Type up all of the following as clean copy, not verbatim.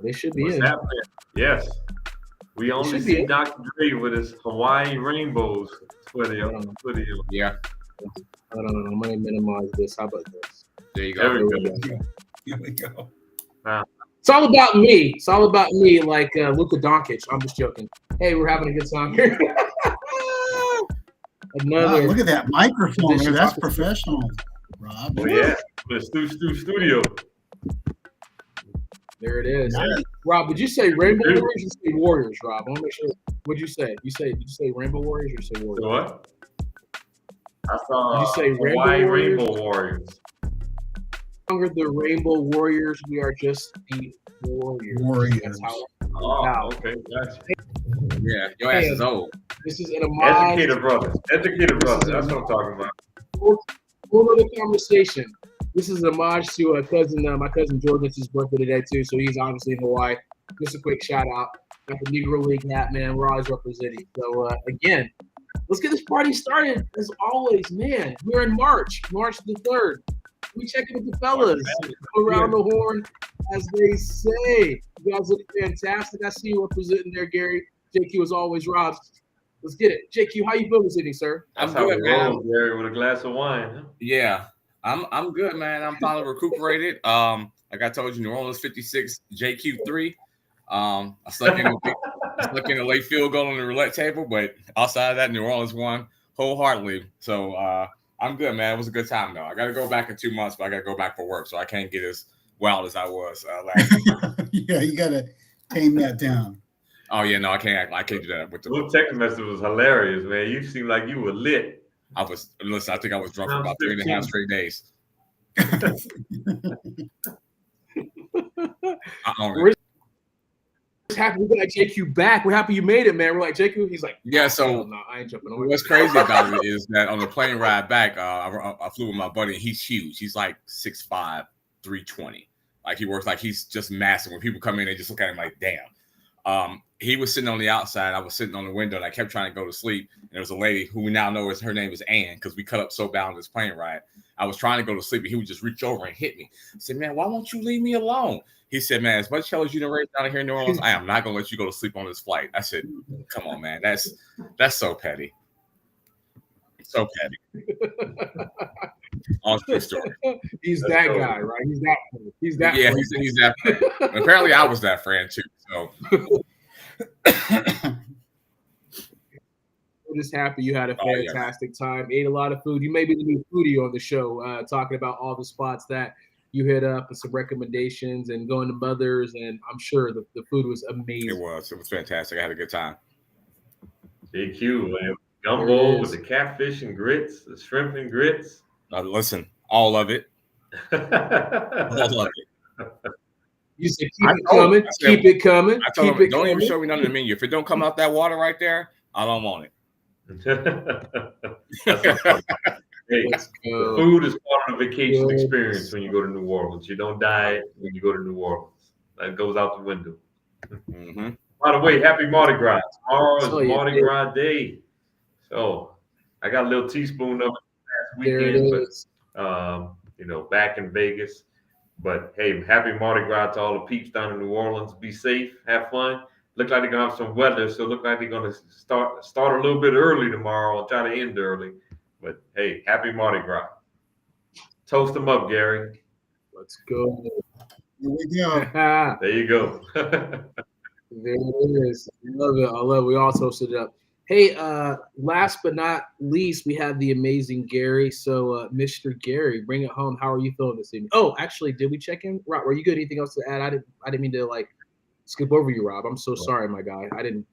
They should be What's in. happening? Yes. We only see Dr. Dre with his Hawaii rainbows footy. Yeah. I don't know. I'm going to minimize this. How about this? There you go. There we go. Here we go. It's all about me. It's all about me, like Luka Doncic. I'm just joking. Hey, we're having a good time here. Wow, look at that microphone there. That's professional, Rob. Oh, yeah. The studio. There it is. Nice. Rob, did you say Rainbow Warriors or you say Warriors, Rob? I want to make sure. What'd you say? Did you say Rainbow Warriors or say Warriors? So what? I saw Did you say Hawaii Rainbow Rainbow Warriors. Longer the Rainbow Warriors. We are just the Warriors. That's how. Oh, okay. Gotcha. Yeah, your ass is old. This is an homage. Educated brothers. That's what I'm talking about. Full other conversation. This is an homage to my cousin Jordan. It's his birthday today too, so he's obviously in Hawaii. Just a quick shout out. Got the Negro League hat, man. We're always representing. So again, let's get this party started as always, man. We're in March the 3rd. We check in with the fellas. Go around the horn, as they say. You guys look fantastic. I see you representing there, Gary. JQ as always, Rob. Let's get it. JQ, how you feeling this evening, sir? That's I'm how good, we man. roll, Gary, with a glass of wine. Huh? Yeah, I'm good, man. I'm finally recuperated. Like I told you, New Orleans 56, JQ 3. I stuck in a late field goal on the roulette table, but outside of that, New Orleans won wholeheartedly. So I'm good, man. It was a good time, though. I got to go back in 2 months, but I got to go back for work, so I can't get as wild as I was last week. Yeah, you got to tame that down. Oh yeah, no, I can't do that with the Little text message was hilarious, man. You seemed like you were lit. I think I was drunk for about 3.5 straight days. We're just happy we got JQ back. We're happy you made it, man. We're like, JQ, he's like, yeah, so no, I ain't jumping on. What's crazy about it is that on the plane ride back, I flew with my buddy, and he's huge. He's like 6'5", 320. Like he works like he's just massive. When people come in, they just look at him like, damn. He was sitting on the outside. I was sitting on the window, and I kept trying to go to sleep. And there was a lady who we now know her name is Ann, because we cut up so bad on this plane ride. I was trying to go to sleep, and he would just reach over and hit me. I said, man, why won't you leave me alone? He said, man, as much hell as you done raised down here in New Orleans, I am not going to let you go to sleep on this flight. I said, come on, man. That's so petty. So petty. On true story. He's that guy, right? He's that. Yeah, he's that friend. Apparently, I was that friend too. So we're just happy you had a fantastic time. Ate a lot of food. You may be the new foodie on the show, talking about all the spots that you hit up and some recommendations and going to Mother's, and I'm sure the food was amazing. It was fantastic. I had a good time. JQ, man. Gumbo with the catfish and grits, the shrimp and grits. Listen, all of it. All of it. You said keep it coming. I told him, don't even show me none of the menu. If it don't come out that water right there, I don't want it. Hey, the food is part of the vacation experience when you go to New Orleans. You don't die when you go to New Orleans. That goes out the window. Mm-hmm. By the way, happy Mardi Gras. Tomorrow is Mardi Gras Day. So I got a little teaspoon of it last weekend, but back in Vegas. But hey, happy Mardi Gras to all the peeps down in New Orleans. Be safe, have fun. Look like they're gonna have some weather, so look like they're gonna start a little bit early tomorrow and try to end early. But hey, happy Mardi Gras. Toast them up, Gary. Let's go. Here we go. There you go. There it is. I love it. We all toasted it up. Hey, last but not least, we have the amazing Gary. So, Mr. Gary, bring it home. How are you feeling this evening? Oh, actually, did we check in? Rob, were you good? Anything else to add? I didn't mean to skip over you, Rob. I'm so sorry, my guy. I didn't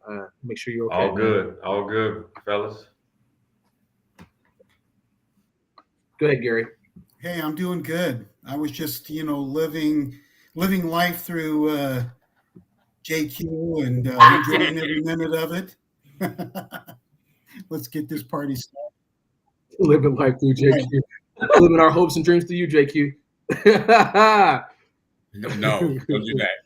make sure you're okay. All good, fellas. Go ahead, Gary. Hey, I'm doing good. I was just, living life through JQ and enjoying every minute of it. Let's get this party started. Living life through JQ. Living our hopes and dreams to you, JQ. No, don't do that.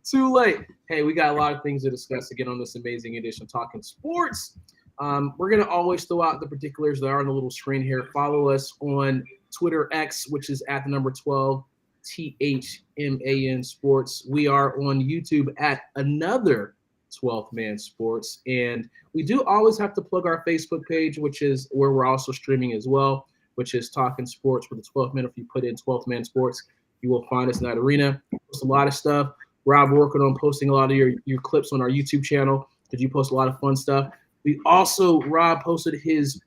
Too late. Hey, we got a lot of things to discuss again on this amazing edition of Talking Sports. We're going to always throw out the particulars that are on the little screen here. Follow us on Twitter X, which is at the number 12 THMAN Sports. We are on YouTube at another 12th Man Sports, and we do always have to plug our Facebook page, which is where we're also streaming as well, which is Talking Sports with the 12th Man. If you put in 12th Man Sports, you will find us in that arena. Post a lot of stuff. Rob working on posting a lot of your clips on our YouTube channel because you post a lot of fun stuff. We also, Rob posted his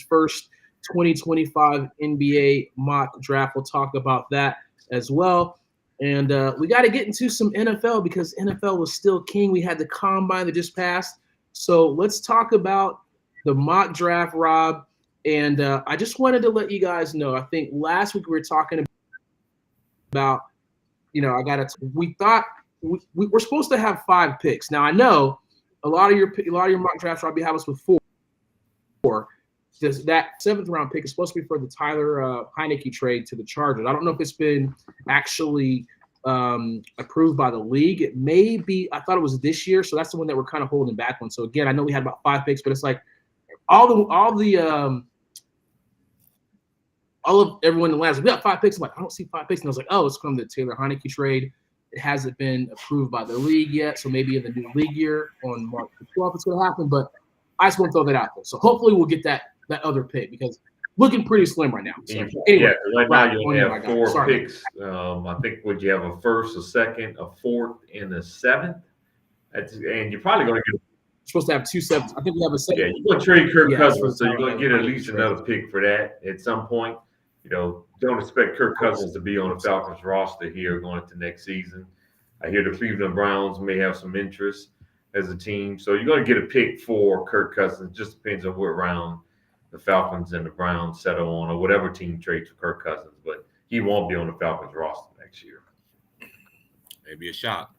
first 2025 NBA mock draft. We'll talk about that as well. And we got to get into some NFL because NFL was still king. We had the combine that just passed. So let's talk about the mock draft, Rob. And I just wanted to let you guys know, I think last week we were talking about, we thought we're supposed to have 5 picks. Now I know a lot of your mock drafts, Rob, you have us with 4. That 7th round pick is supposed to be for the Tyler Heineke trade to the Chargers. I don't know if it's been actually approved by the league. It may be. I thought it was this year, so that's the one that we're kind of holding back on. So again, I know we had about 5 picks, but it's like all of everyone in the last, we got 5 picks. I'm like, I don't see 5 picks, and I was like, oh, it's from the Taylor Heineke trade. It hasn't been approved by the league yet, so maybe in the new league year on March 12th it's going to happen. But I just want to throw that out there. So hopefully we'll get that other pick because looking pretty slim right now. So anyway, right now you have 4 picks. I think would you have a first, a second, a fourth, and a 7th? And you're probably going to get. Supposed to have 2 7s. I think we have a 7th. Yeah, you're going to trade Kirk Cousins, so you're going to get at least another pick for that at some point. Don't expect Kirk Cousins to be on the Falcons roster here going into next season. I hear the Cleveland Browns may have some interest as a team. So you're going to get a pick for Kirk Cousins. It just depends on what round the Falcons and the Browns settle on or whatever team trades for Kirk Cousins. But he won't be on the Falcons roster next year. Maybe a shot.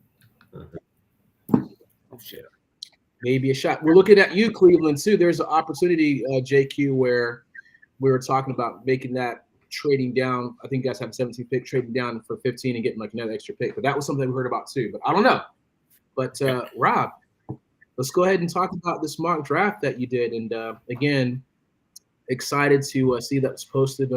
Oh, shit. Maybe a shot. We're looking at you, Cleveland, too. There's an opportunity, JQ, where we were talking about making that trading down. I think you guys have a 17 pick, trading down for 15 and getting like another extra pick. But that was something we heard about, too. But I don't know. But, Rob, let's go ahead and talk about this mock draft that you did. And, again, excited to see that's posted,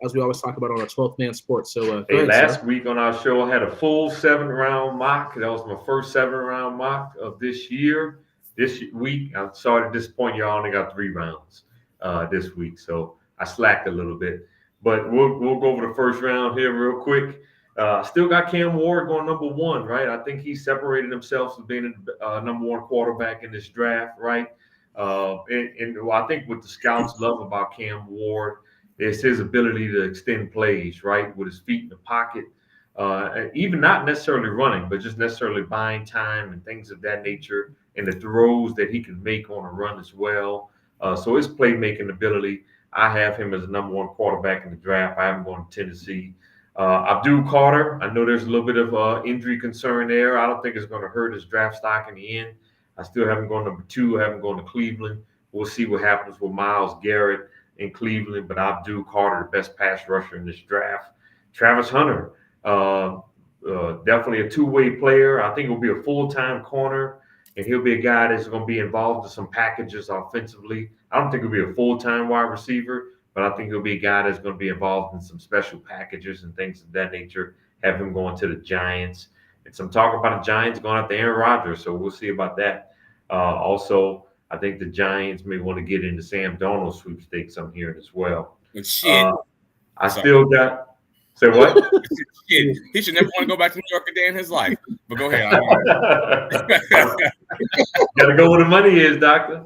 as we always talk about on our 12th Man Sports. So last week on our show, I had a full 7th-round mock. That was my first 7th-round mock of this year. This week, I'm sorry to disappoint you, I only got 3 rounds this week. So I slacked a little bit. But we'll go over the first round here real quick. Still got Cam Ward going number 1, right? I think he separated himself from being a number 1 quarterback in this draft, right? And I think what the scouts love about Cam Ward is his ability to extend plays, right, with his feet in the pocket, and even not necessarily running, but just necessarily buying time and things of that nature, and the throws that he can make on a run as well. So his playmaking ability, I have him as the number 1 quarterback in the draft. I have him going to Tennessee. Abdul Carter, I know there's a little bit of injury concern there. I don't think it's going to hurt his draft stock in the end. I still have him going number 2. I have him going to Cleveland. We'll see what happens with Myles Garrett in Cleveland, but Abdul Carter, the best pass rusher in this draft. Travis Hunter, definitely a two-way player. I think he'll be a full-time corner, and he'll be a guy that's going to be involved in some packages offensively. I don't think he'll be a full-time wide receiver, but I think he'll be a guy that's going to be involved in some special packages and things of that nature. Have him going to the Giants. And some talk about the Giants going after Aaron Rodgers, so we'll see about that. Also, I think the Giants may want to get into Sam Darnold sweepstakes I'm hearing as well. Shit. I still got – say what? Shit. He should never want to go back to New York a day in his life. But go ahead. Got to go where the money is, Doctor.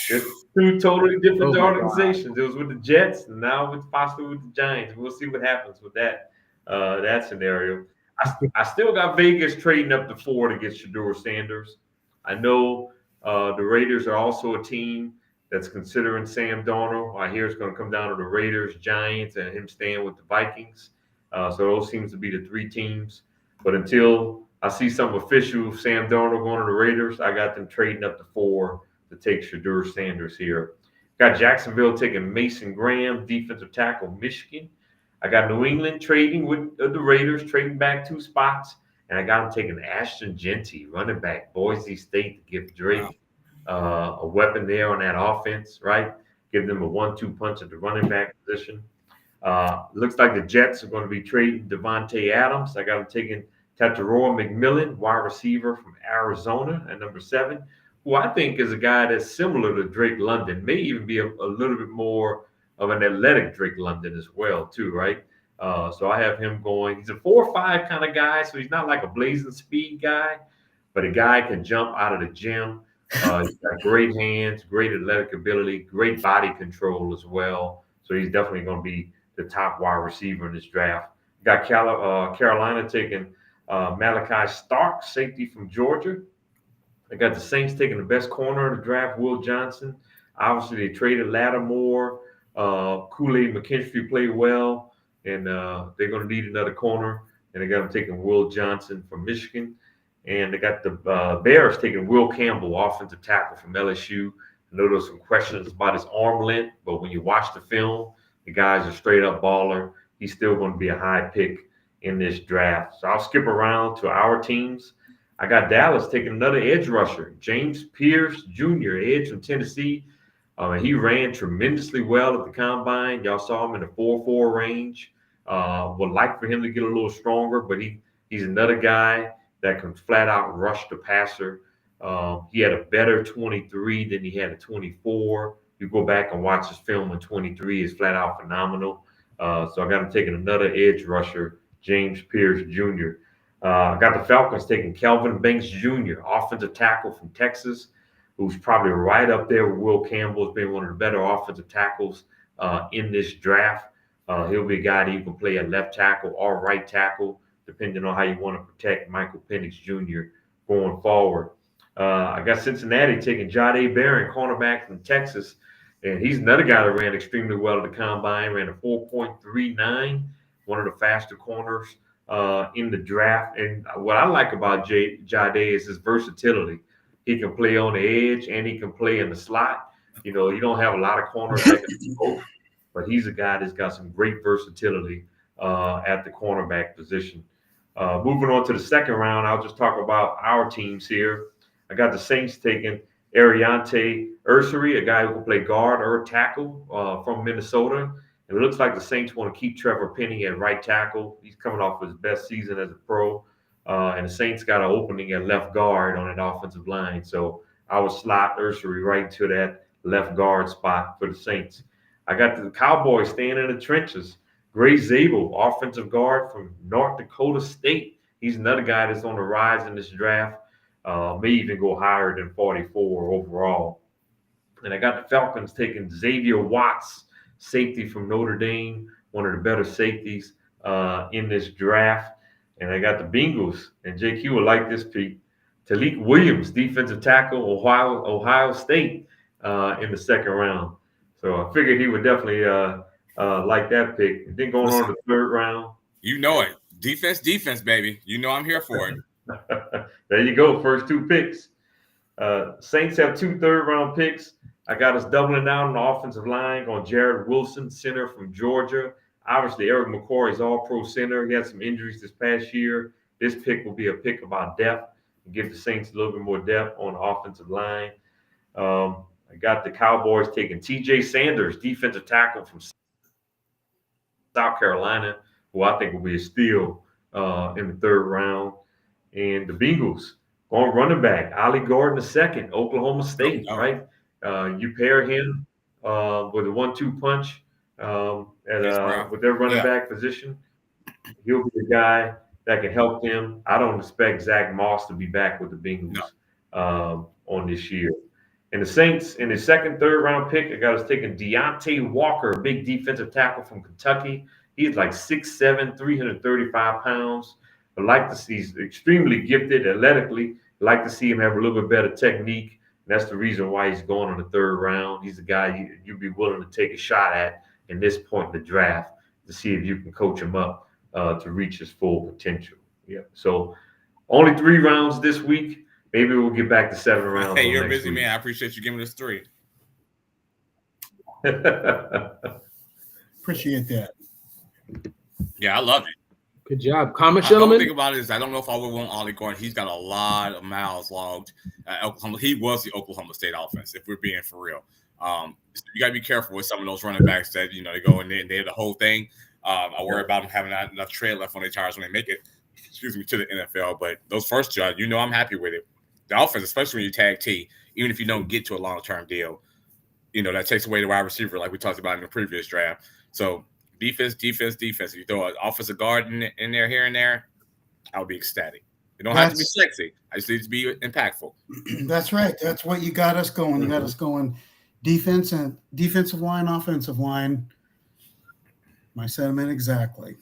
It's 2 totally different organizations. God. It was with the Jets, and now it's possibly with the Giants. We'll see what happens with that scenario. I still got Vegas trading up to 4 to get Shedeur Sanders. I know the Raiders are also a team that's considering Sam Darnold. I hear it's going to come down to the Raiders, Giants, and him staying with the Vikings. So those seems to be the 3 teams. But until I see some official Sam Darnold going to the Raiders, I got them trading up to 4 to take Shedeur Sanders here. Got Jacksonville taking Mason Graham, defensive tackle, Michigan. I got New England trading with the Raiders, trading back 2 spots. And I got them taking Ashton Genty, running back, Boise State, to give Drake a weapon there on that offense, right? Give them a 1-2 punch at the running back position. Looks like the Jets are going to be trading Devontae Adams. I got him taking Tetairoa McMillan, wide receiver from Arizona, at number 7, who I think is a guy that's similar to Drake London, may even be a little bit more of an athletic Drake London as well, too, right? So I have him going. He's a 4-5 kind of guy, so he's not like a blazing speed guy, but a guy can jump out of the gym. He's got great hands, great athletic ability, great body control as well. So he's definitely going to be the top wide receiver in this draft. Got Carolina taking Malachi Stark, safety from Georgia. I got the Saints taking the best corner in the draft, Will Johnson. Obviously, they traded Lattimore. Kool-Aid McKinstry played well, and they're going to need another corner. And they got them taking Will Johnson from Michigan. And they got the Bears taking Will Campbell, offensive tackle from LSU. I know there's some questions about his arm length, but when you watch the film, the guy's a straight-up baller. He's still going to be a high pick in this draft. So I'll skip around to our teams. I got Dallas taking another edge rusher, James Pierce Jr., edge from Tennessee. He ran tremendously well at the combine. Y'all saw him in the 4.4 range. Would like for him to get a little stronger, but he's another guy that can flat out rush the passer. He had a better 23 than he had a 24. You go back and watch his film in 23, is flat out phenomenal. So I got him taking another edge rusher, James Pierce Jr. I got the Falcons taking Kelvin Banks Jr., offensive tackle from Texas, who's probably right up there with Will Campbell as being one of the better offensive tackles in this draft. He'll be a guy that you can play at left tackle or right tackle, depending on how you want to protect Michael Penix Jr. going forward. I got Cincinnati taking Jahdae Barron, cornerback from Texas. And he's another guy that ran extremely well at the combine, ran a 4.39, one of the faster corners in the draft. And what I like about Jahdae is his versatility. He can play on the edge and he can play in the slot. You know, you don't have a lot of corners that can do both, but he's a guy that's got some great versatility at the cornerback position. Moving on to the second round, I'll just talk about our teams here. I got the Saints taking Ariante Ursary, a guy who can play guard or tackle from Minnesota. And it looks like the Saints want to keep Trevor Penny at right tackle. He's coming off his best season as a pro. And the Saints got an opening at left guard on that offensive line. So I would slot Ursary right to that left guard spot for the Saints. I got the Cowboys staying in the trenches. Gray Zabel, offensive guard from North Dakota State. He's another guy that's on the rise in this draft. May even go higher than 44 overall. And I got the Falcons taking Xavier Watts, safety from Notre Dame, one of the better safeties in this draft. And I got the Bengals, and JQ will like this pick, Talik Williams, defensive tackle, Ohio State, in the second round. So I figured he would definitely like that pick. And then going on to the third round. You know it. Defense, baby. You know I'm here for it. There you go. First two picks. Saints have 2 third-round picks. I got us doubling down on the offensive line on Jared Wilson, center from Georgia. Obviously, Eric McCoy is all-pro center. He had some injuries this past year. This pick will be a pick about depth and give the Saints a little bit more depth on the offensive line. I got the Cowboys taking T.J. Sanders, defensive tackle from South Carolina, who I think will be a steal in the third round. And the Bengals going running back, Ollie Gordon II, Oklahoma State, right? You pair him with a 1-2 punch with their running back position. He'll be the guy that can help them. I don't expect Zach Moss to be back with the Bengals on this year. And the Saints, in the second, third round pick, I got us taking Deontay Walker, a big defensive tackle from Kentucky. He's like 6'7", 335 pounds. I like to see he's extremely gifted athletically. I like to see him have a little bit better technique. And that's the reason why he's going on the third round. He's a guy you'd be willing to take a shot at in this point in the draft to see if you can coach him up to reach his full potential. Yeah. So only 3 rounds this week. Maybe we'll get back to 7 rounds. Hey, you're a busy man. I appreciate you giving us 3. Appreciate that. Yeah, I love it. Good job. Comments, gentlemen? The thing about it is I don't know if I would want Ollie Gordon. He's got a lot of miles logged at Oklahoma. He was the Oklahoma State offense, if we're being for real. So you got to be careful with some of those running backs that, they go in there and they're the whole thing. I worry about them having not enough tread left on their tires when they make it, to the NFL. But those first two, I'm happy with it. The offense, especially when you tag T, even if you don't get to a long-term deal, that takes away the wide receiver like we talked about in the previous draft. So defense. If you throw an offensive guard in there here and there, I would be ecstatic. It don't have to be sexy. I just need to be impactful. That's right. That's what you got us going. You got us going defense and defensive line, offensive line. My sentiment exactly.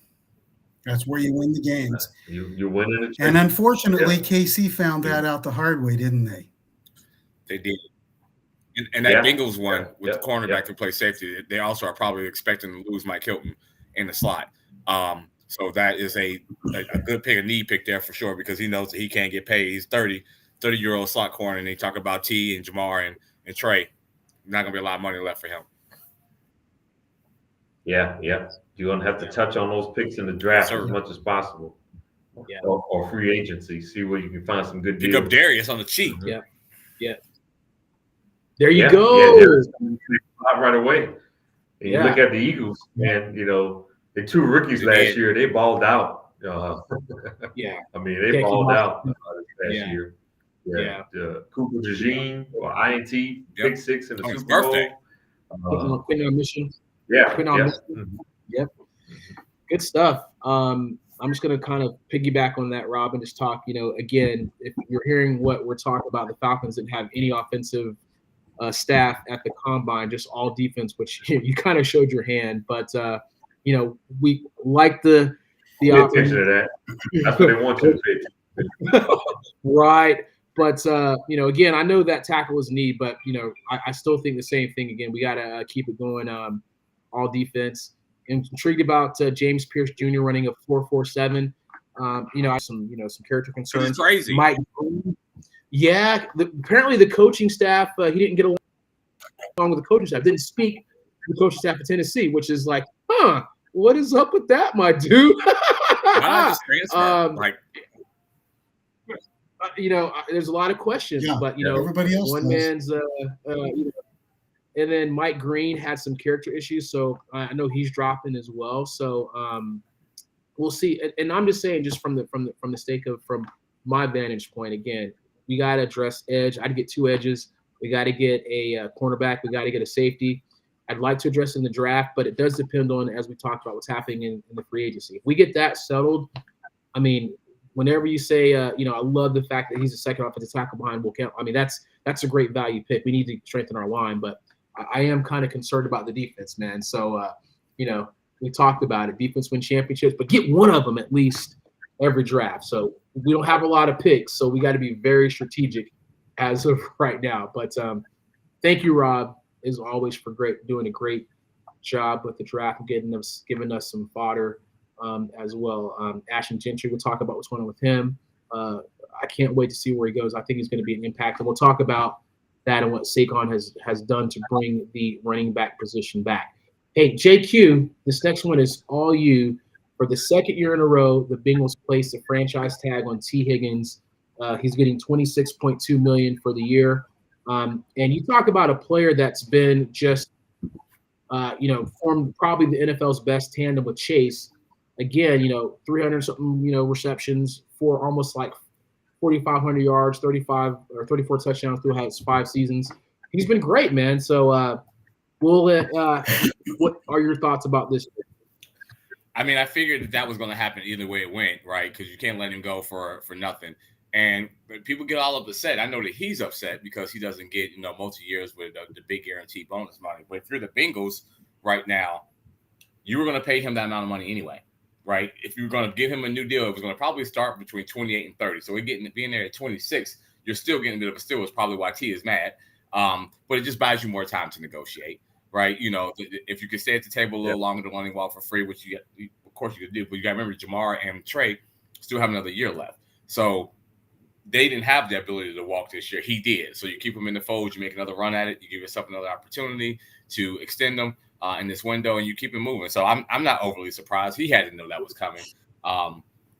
That's where you win the games. You're winning it. And unfortunately, KC found that out the hard way, didn't they? They did. And that Bengals one with the cornerback who plays safety, they also are probably expecting to lose Mike Hilton in the slot. So that is a good pick, a need pick there for sure, because he knows that he can't get paid. He's 30-year-old slot corner, and they talk about T and Jamar and Trey. Not going to be a lot of money left for him. Yeah. You're going to have to touch on those picks in the draft as much as possible. Yeah. Or free agency. See where you can find some good deals. Pick up Darius on the cheap. Yeah. There you go. Right away. And you look at the Eagles, and the two rookies last year, they balled out. I mean, they balled out this past year. Cooper DeJean or INT, pick 6 in the Super Bowl. Quinn on mission. Yep. Good stuff. I'm just going to kind of piggyback on that, Rob, and just talk, again, if you're hearing what we're talking about, the Falcons didn't have any offensive staff at the combine, just all defense, which you kind of showed your hand. But, we like the pay attention to that. That's what they want you to pay attention. Right. But, again, I know that tackle is need, but, I still think the same thing. Again, we got to keep it going, all defense. I'm intrigued about James Pierce Jr. running a 4.47. Some character concerns. It's crazy. Mike, apparently the coaching staff, he didn't get along with the coaching staff. Didn't speak to the coaching staff of Tennessee, which is like, what is up with that, my dude? Why not just transfer? There's a lot of questions, but everybody else one does. man's, and then Mike Green had some character issues, so I know he's dropping as well. So we'll see. And I'm just saying, just from my vantage point, again, we got to address edge. I'd get 2 edges. We got to get a cornerback. We got to get a safety. I'd like to address in the draft, but it does depend on, as we talked about, what's happening in the free agency. If we get that settled, I mean, whenever you say, I love the fact that he's a second offensive tackle behind Will Kemp. I mean, that's a great value pick. We need to strengthen our line, but I am kind of concerned about the defense, man. So, we talked about it. Defense win championships, but get one of them at least every draft. So we don't have a lot of picks, so we got to be very strategic as of right now. But thank you, Rob, as always, for doing a great job with the draft and giving us some fodder as well. Ashton Gentry, we'll talk about what's going on with him. I can't wait to see where he goes. I think he's going to be an impact, and we'll talk about that and what Saquon has done to bring the running back position back. Hey, JQ, this next one is all you. For the second year in a row, the Bengals placed a franchise tag on T. Higgins. He's getting $26.2 million for the year. And you talk about a player that's been just, formed probably the NFL's best tandem with Chase. Again, 300-something, receptions for almost like 4,500 yards, 35 or 34 touchdowns through his 5 seasons. He's been great, man. So, what are your thoughts about this? I mean, I figured that was going to happen either way it went, right? Because you can't let him go for nothing. And people get all upset. I know that he's upset because he doesn't get, multi-years with the big guaranteed bonus money. But if you're the Bengals right now, you were going to pay him that amount of money anyway, right? If you were going to give him a new deal, it was going to probably start between 28 and 30. So being there at 26, you're still getting a bit of a steal. It's probably why T is mad. But it just buys you more time to negotiate, right? If you could stay at the table a little longer than running walk for free, which of course you could do, but you got to remember Jamar and Trey still have another year left. So they didn't have the ability to walk this year. He did. So you keep him in the fold, you make another run at it, you give yourself another opportunity to extend them in this window, and you keep it moving. So I'm not overly surprised. He had to know that was coming,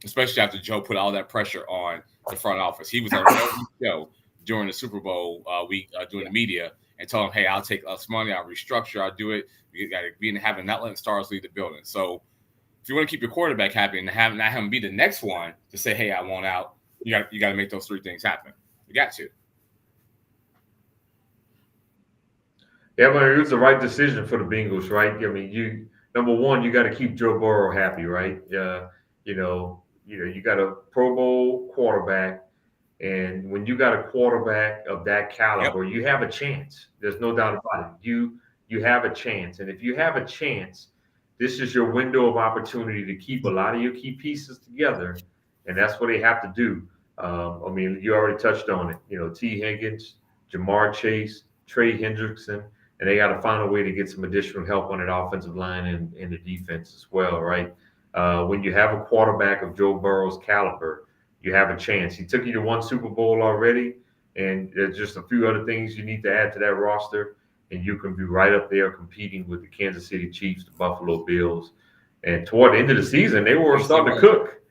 especially after Joe put all that pressure on the front office. He was on every show during the Super Bowl week, during the media, and told him, hey, I'll take less money, I'll restructure, I'll do it. You got to be in having not letting stars leave the building. So if you want to keep your quarterback happy and not have him be the next one to say, hey, I want out, you got to make those three things happen. You got to. Yeah, but it was the right decision for the Bengals, right? I mean, number one, you got to keep Joe Burrow happy, right? You got a Pro Bowl quarterback, and when you got a quarterback of that caliber, you have a chance. There's no doubt about it. You have a chance, and if you have a chance, this is your window of opportunity to keep a lot of your key pieces together, and that's what they have to do. I mean, you already touched on it. T. Higgins, Jamar Chase, Trey Hendrickson. And they got to find a way to get some additional help on that offensive line and the defense as well, right? When you have a quarterback of Joe Burrow's caliber, you have a chance. He took you to one Super Bowl already, and there's just a few other things you need to add to that roster, and you can be right up there competing with the Kansas City Chiefs, the Buffalo Bills. And toward the end of the season, they were starting to cook.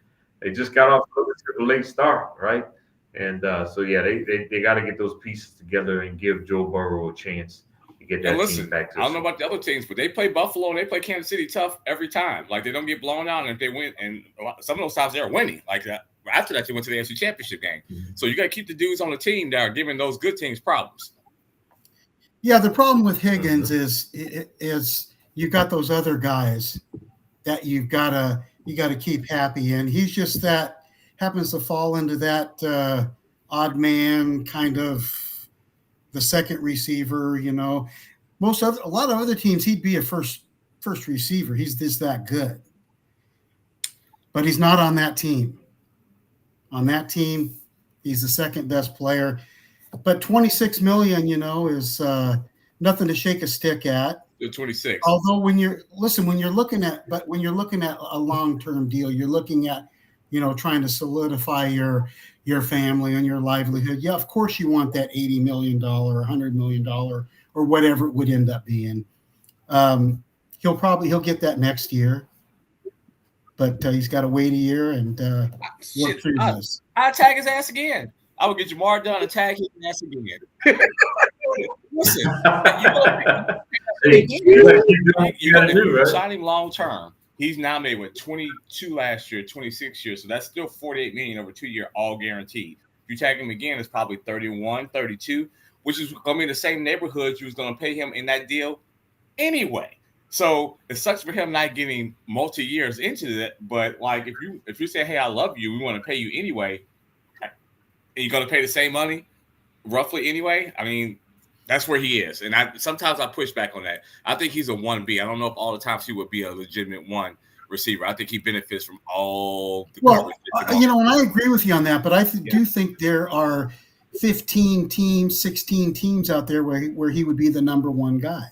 They just got off to a late start, right? And they got to get those pieces together and give Joe Burrow a chance. Get that team back to I don't know about the other teams, but they play Buffalo and they play Kansas City tough every time. Like, they don't get blown out, and if they win, and some of those times they're winning. Like that. After that, they went to the AFC Championship game. Mm-hmm. So you got to keep the dudes on the team that are giving those good teams problems. Yeah, the problem with Higgins is you got those other guys that you gotta keep happy, and he's just that happens to fall into that odd man kind of. The second receiver, a lot of other teams, he'd be a first receiver. He's just that good. But he's not on that team. On that team, he's the second best player. But $26 million, is nothing to shake a stick at. 26. Although when you're looking at a long-term deal, you're looking at, trying to solidify your family and your livelihood. Yeah, of course you want that $80 million or $100 million or whatever it would end up being. He'll get that next year, but he's got to wait a year and work through this. I'll tag his ass again. I would get Jamar done and tag his ass again. Listen, you sign him long term. He's nominated with 22 last year, 26 years. So that's still $48 million over 2 year, all guaranteed. If you tag him again, it's probably 31, 32, which is going to be in the same neighborhood you was going to pay him in that deal anyway. So it sucks for him not getting multi-years into that. But like, if you say, hey, I love you, we want to pay you anyway, and you're going to pay the same money roughly anyway. I mean, that's where he is. And sometimes I push back on that. I think he's a 1B. I don't know if all the times he would be a legitimate one receiver. I think he benefits from all the garbage. And I agree with you on that, but I do think there are 15 teams, 16 teams out there where he would be the number one guy.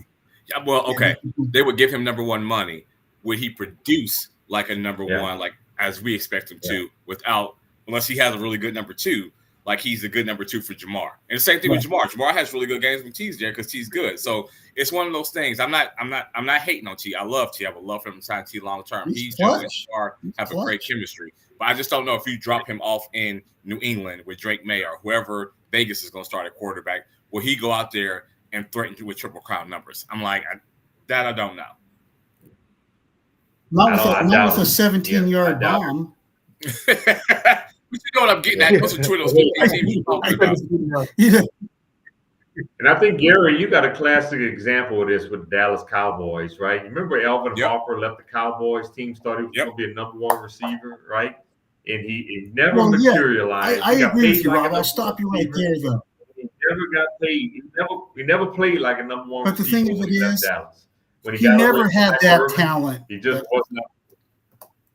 Yeah, well, okay. They would give him number one money. Would he produce like a number one, like as we expect him to, unless he has a really good number two? Like he's a good number two for Jamar. And the same thing with Jamar. Jamar has really good games when T's there because T's good. So it's one of those things. I'm not hating on T. I love T. I would love for him to sign T long term. He's and Jamar have a great chemistry. But I just don't know if you drop him off in New England with Drake May or whoever Vegas is going to start at quarterback, will he go out there and threaten you with Triple Crown numbers? I'm like, I don't know. Not with a 17-yard bomb. But you know what I'm getting at? Those are two of those teams you're talking about. And I think, Gary, you got a classic example of this with the Dallas Cowboys, right? You remember Alvin Harper left the Cowboys team, started going to be a number one receiver, right? And he never materialized. I agree with you, Rob. I'll stop you right there, though. He never got paid. He never played like a number one receiver. But the thing of it is, Dallas. When he never had that talent. He just wasn't.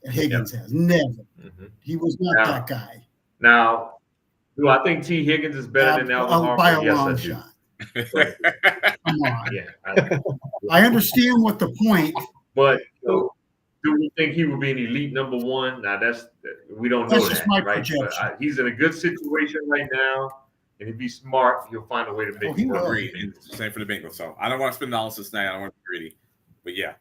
Higgins has never. Mm-hmm. He was not that guy. Now, do I think T. Higgins is better than Alvin Harper? By a long shot. Come on. Yeah, I understand what the point. But do we think he would be an elite number one? Now we don't know just my right? projection. But, he's in a good situation right now, and if he's smart, he'll find a way to make it work. Same for the Bengals. So I don't want to spend dollars this night. I don't want to be greedy, but yeah.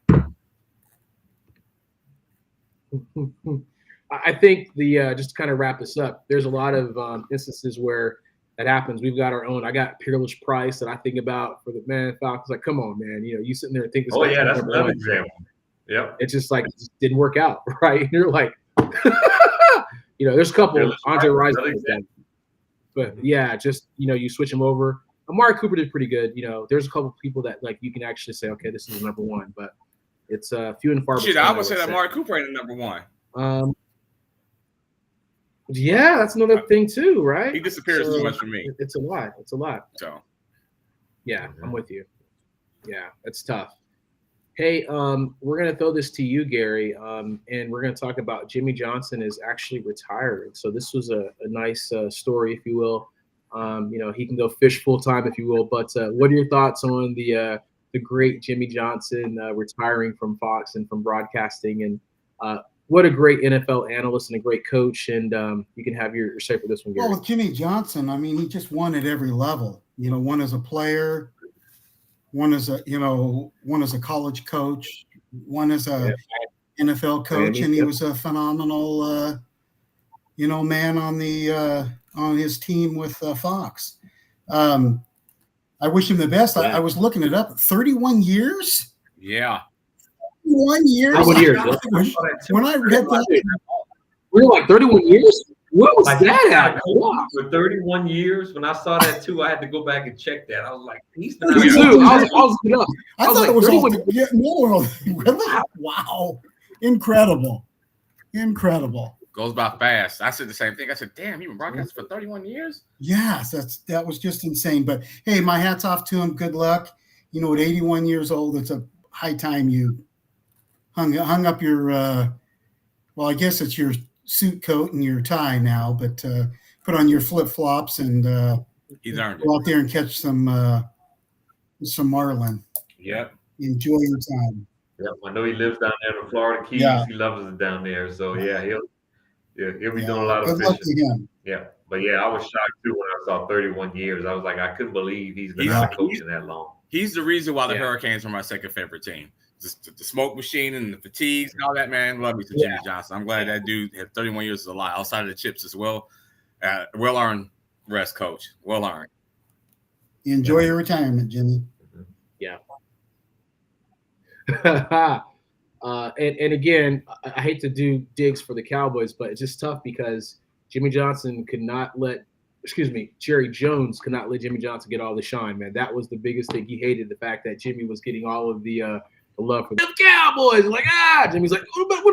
I think just to kind of wrap this up, there's a lot of instances where that happens. We've got our own. I got Peerless Price that I think about for the Falcons. Like, come on, man. You sitting there and think this. Oh guy's yeah, that's number another one. example. Yep. It's just like it just didn't work out, right? And you're like, there's a couple Andre Rice, but yeah, just you switch them over. Amari Cooper did pretty good. There's a couple people that like you can actually say, okay, this is number one, but it's few and far between. Shit, I would say that Amari Cooper ain't the number one. Yeah, that's another thing too, right? He disappears too much for me. It's a lot. So, yeah, I'm with you. Yeah, it's tough. Hey, we're gonna throw this to you, Gary, and we're gonna talk about Jimmy Johnson is actually retiring. So this was a nice story, if you will. He can go fish full time, if you will. But what are your thoughts on the great Jimmy Johnson retiring from Fox and from broadcasting? And what a great NFL analyst and a great coach. And you can have your say for this one, Gary. Well, with Jimmy Johnson, I mean, he just won at every level. One as a player, one as a college coach, one as a NFL coach, and he was a phenomenal, man on his team with Fox. I wish him the best. I was looking it up. 31 years. Yeah. 1 year. How many years? When I read that, we were like 31 years. What was that at? For 31 years, when I saw that too, I had to go back and check that. I was like, he's been out here. I was looking up. I thought it was all. Yeah, no, really? Wow, incredible. Goes by fast. I said the same thing. I said, "Damn, you've been broadcasting for 31 years." Yes, that was just insane. But hey, my hat's off to him. Good luck. At 81 years old, it's a high time you hung up your. Well, I guess it's your suit coat and your tie now, but put on your flip flops and go out there and catch some marlin. Yep. Enjoy your time. Yep. I know he lives down there in the Florida Keys. Yeah. He loves it down there. So yeah, he'll be doing a lot of fishing. Good luck to him. Yeah. But yeah, I was shocked too when I saw 31 years. I was like, I couldn't believe he's been out coaching that long. He's the reason why the Hurricanes are my second favorite team. Just the smoke machine and the fatigues and all that, man. Love me to Jimmy Johnson. I'm glad that dude had 31 years is alive outside of the chips as well. Well-earned rest, coach. Well-earned. Enjoy your retirement, Jimmy. Yeah. And again, I hate to do digs for the Cowboys, but it's just tough because Jerry Jones could not let Jimmy Johnson get all the shine, man. That was the biggest thing. He hated the fact that Jimmy was getting all of the love for the Cowboys. Like, Jimmy's like,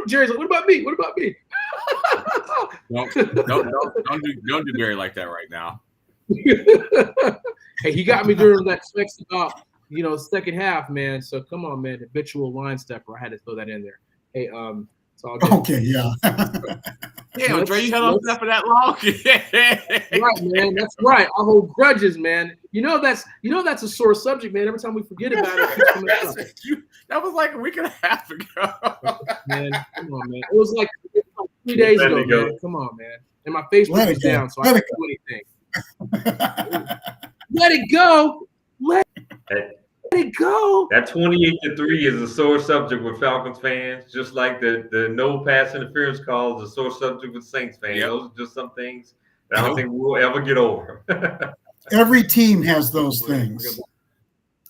Jerry's like, what about me? What about me? don't do Gary like that right now. Hey, he got me during that sex about second half, man. So come on, man. Habitual line stepper. I had to throw that in there. Hey, it's all good. Okay, yeah. Yeah, Andre, you held on to that for that long. Right, man. That's right. I hold grudges, man. That's a sore subject, man. Every time we forget about it, that was like a week and a half ago. Man, come on, man. It was like 3 days ago, man. Come on, man. And my Facebook was down, so I couldn't do anything. Let it go. Let it go. That 28-3 is a sore subject with Falcons fans, just like the no pass interference call is a sore subject with Saints fans. Yep. Those are just some things that I don't think we'll ever get over. Every team has those things.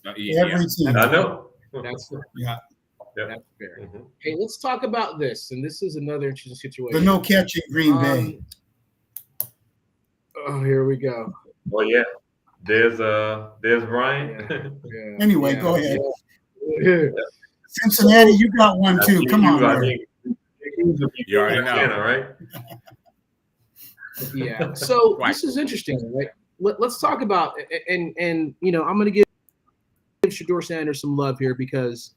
Every team. I know. That's fair. Yeah. That's fair. Mm-hmm. Hey, let's talk about this. And this is another interesting situation. The no catch in Green Bay. Oh, here we go. Oh, yeah. There's Brian. Yeah. Anyway, go ahead. Yeah. Cincinnati, you got one too. Come on, you already know, right? Yeah. So this is interesting, right? Let's talk about and I'm going to give Shedeur Sanders some love here because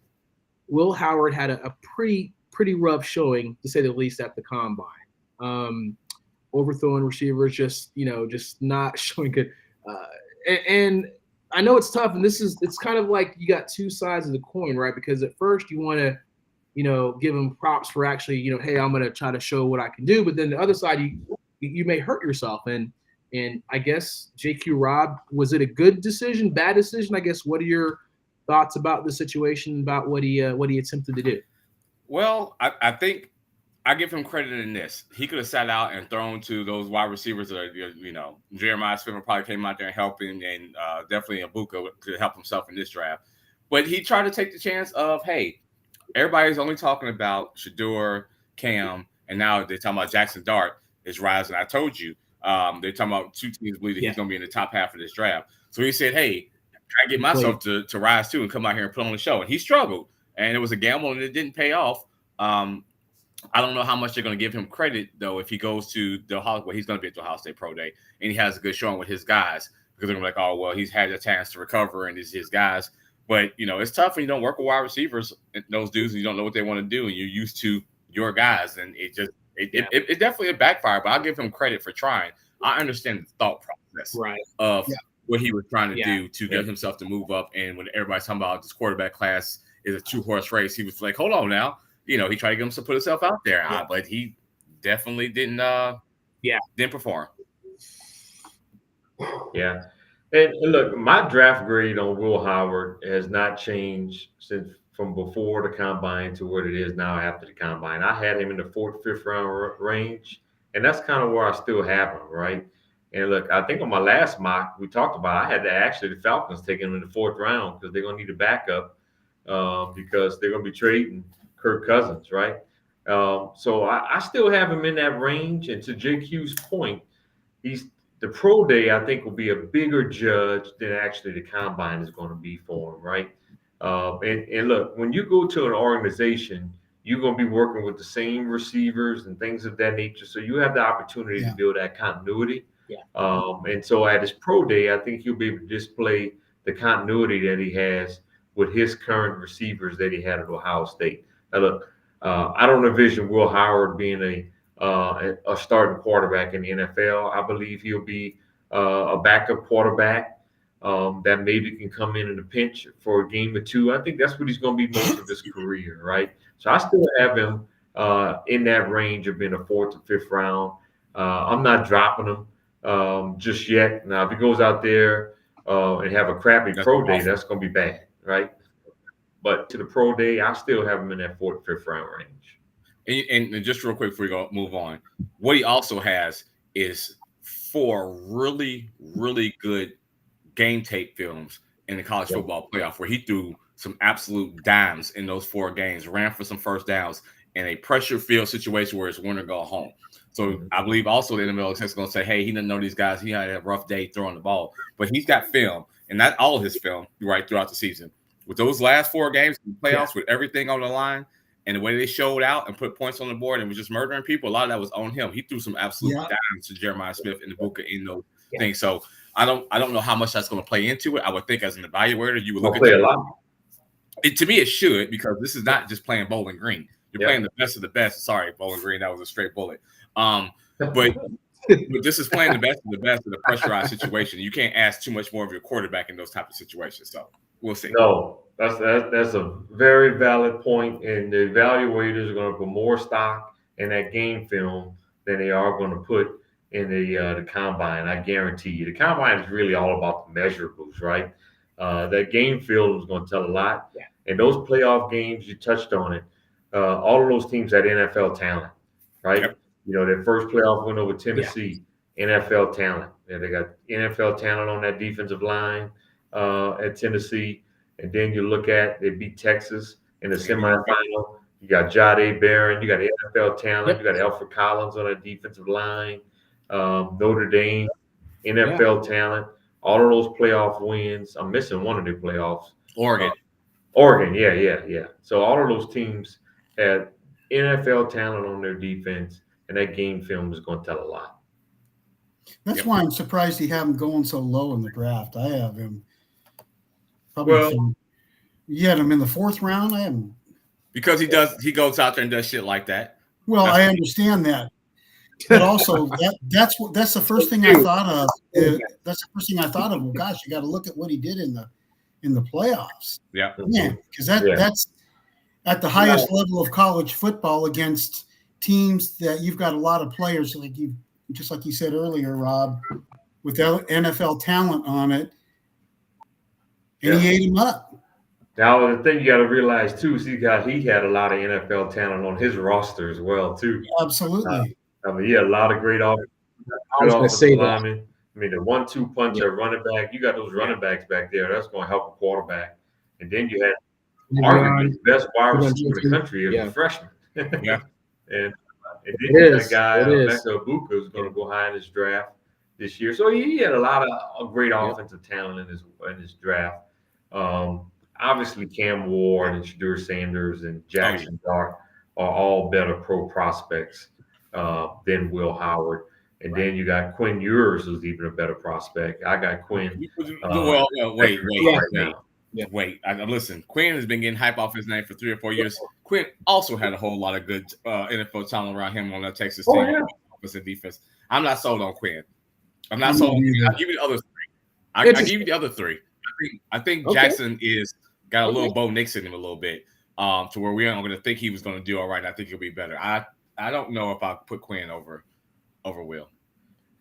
Will Howard had a pretty rough showing, to say the least, at the combine. Overthrowing receivers, just not showing good. And I know it's tough, and it's kind of like you got two sides of the coin, right? Because at first you want to, give him props for actually, hey, I'm going to try to show what I can do. But then the other side, you may hurt yourself. And I guess JQ Rob, was it a good decision, bad decision? I guess, what are your thoughts about the situation, about what he attempted to do? Well, I think I give him credit in this. He could have sat out and thrown to those wide receivers that Jeremiah Smith probably came out there and helped him, and definitely Ibuka could help himself in this draft. But he tried to take the chance of, hey, everybody's only talking about Shedeur, Cam, and now they're talking about Jackson Dart is rising. I told you, they're talking about 2 teams believe that he's going to be in the top half of this draft. So he said, hey, I get myself to rise too and come out here and put on the show. And he struggled, and it was a gamble, and it didn't pay off. I don't know how much they're going to give him credit, though, if he goes to the he's going to be at the Ohio State Pro Day, and he has a good showing with his guys, because they're going to be like, oh, well, he's had a chance to recover, and it's his guys. But, it's tough when you don't work with wide receivers, those dudes, and you don't know what they want to do, and you're used to your guys, and it definitely backfired, but I'll give him credit for trying. I understand the thought process of what he was trying to do to get himself to move up, and when everybody's talking about this quarterback class is a 2-horse race, he was like, hold on now. He tried to get himself to put himself out there, but he definitely didn't perform. Yeah. And look, my draft grade on Will Howard has not changed from before the combine to what it is now after the combine. I had him in the 4th, 5th round range, and that's kind of where I still have him, right? And look, I think on my last mock, we talked about I had the Falcons take him in the 4th round because they're going to need a backup because they're going to be trading Kirk Cousins, right? So I still have him in that range. And to JQ's point, the pro day, I think, will be a bigger judge than actually the combine is going to be for him, right? And look, when you go to an organization, you're going to be working with the same receivers and things of that nature. So you have the opportunity to build that continuity. And so at his pro day, I think he'll be able to display the continuity that he has with his current receivers that he had at Ohio State. Now, look, I don't envision Will Howard being a starting quarterback in the NFL. I believe he'll be a backup quarterback that maybe can come in a pinch for a game or two. I think that's what he's going to be most of his career, right? So I still have him in that range of being a 4th to 5th round. I'm not dropping him just yet. Now, if he goes out there and have a crappy pro day, that's going to be bad, right? But to the pro day, I still have him in that 4th, 5th round range. And just real quick before we move on, what he also has is 4 really, really good game tape films in the college football playoff where he threw some absolute dimes in those 4 games, ran for some first downs in a pressure field situation where it's win or go home. So I believe also the NFL is going to say, hey, he doesn't know these guys. He had a rough day throwing the ball, but he's got film, and not all of his film right throughout the season. With those last 4 games in the playoffs, with everything on the line, and the way they showed out and put points on the board and was just murdering people, a lot of that was on him. He threw some absolute dimes to Jeremiah Smith and Ibuka in those things. So I don't know how much that's going to play into it. I would think as an evaluator, you would look at it a lot. To me, it should, because this is not just playing Bowling Green. You're playing the best of the best. Sorry, Bowling Green, that was a straight bullet. But this is playing the best of the pressurized situation. You can't ask too much more of your quarterback in those type of situations. So we'll see. No, that's a very valid point, and the evaluators are going to put more stock in that game film than they are going to put in the combine. I guarantee you, the combine is really all about the measurables, right? That game film is going to tell a lot. And those playoff games, you touched on it. All of those teams had NFL talent, right? Their first playoff win over Tennessee, NFL talent. They got NFL talent on that defensive line at Tennessee. And then you look at, they beat Texas in the semifinal. You got Jahdae Barron. You got NFL talent. You got Alfred Collins on that defensive line. Notre Dame, NFL talent. All of those playoff wins. I'm missing one of the playoffs. Oregon, yeah. So all of those teams had NFL talent on their defense, and that game film is going to tell a lot. That's why I'm surprised you have him going so low in the draft. I have him probably. You had him in the 4th round. I am because he goes out there and does shit like that. Well, I understand that, but also that's the first thing I thought of. That's the first thing I thought of. Well, gosh, you got to look at what he did in the playoffs. Because that's at the highest level of college football against teams that you've got a lot of players like you said earlier, Rob, with NFL talent on it, and he ate him up. Now the thing you got to realize too is he had a lot of NFL talent on his roster as well too. Absolutely. I mean, he had a lot of great I was going to say that. linemen. I mean, the 1-2 punch at running back. You got those running backs back there. That's going to help a quarterback. And then you had arguably the best wide receiver in the country as a freshman. Yeah. And then you got a guy, Emeka Ibuka, who's going to go high in his draft this year. So he had a lot of great offensive talent in his draft. Obviously, Cam Ward and Shadur Sanders and Jackson Dart are all better pro prospects than Will Howard. And then you got Quinn Ewers, who's even a better prospect. I got Quinn. Wait. Listen, Quinn has been getting hype off his name for 3 or 4 years. Quinn also had a whole lot of good NFL talent around him on that Texas team, offense and defense. I'm not sold on Quinn. I'm not sold on Quinn. I'll give you the other three. I give you the other three. I think Jackson got a little Bo Nix in him a little bit, to where we aren't going to think he was going to do all right. I think he'll be better. I don't know if I put Quinn over Will.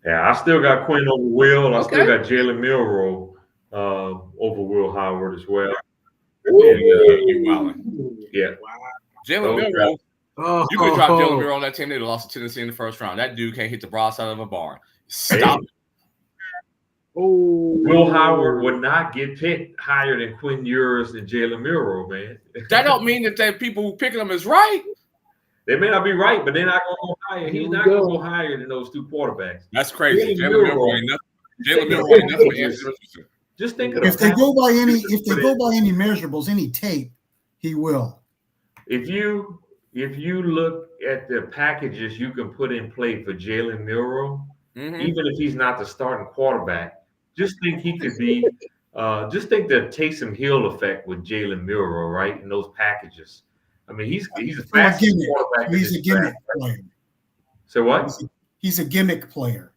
Yeah, I still got Quinn over Will. I still got Jalen Milroe over Will Howard as well. Yeah. Jalen Milroe. You could drop Jalen Milroe on that team. They'd have lost to Tennessee in the first round. That dude can't hit the broadside of a barn. Stop it. Will Howard would not get picked higher than Quinn Ewers and Jalen Milroe, man. That don't mean that people who picking them is right. They may not be right, but they're not going to go higher. He's not going to go higher than those two quarterbacks. That's crazy. Jalen Milroe ain't nothing for Anthony Richardson. Just think of if they go by any measurables, any tape, he will. If you look at the packages you can put in play for Jalen Milroe, even if he's not the starting quarterback, just think he could be. Just think the Taysom Hill effect with Jalen Milroe, right? In those packages. I mean, he's a fastest quarterback. He's a gimmick player. So what? He's a gimmick player.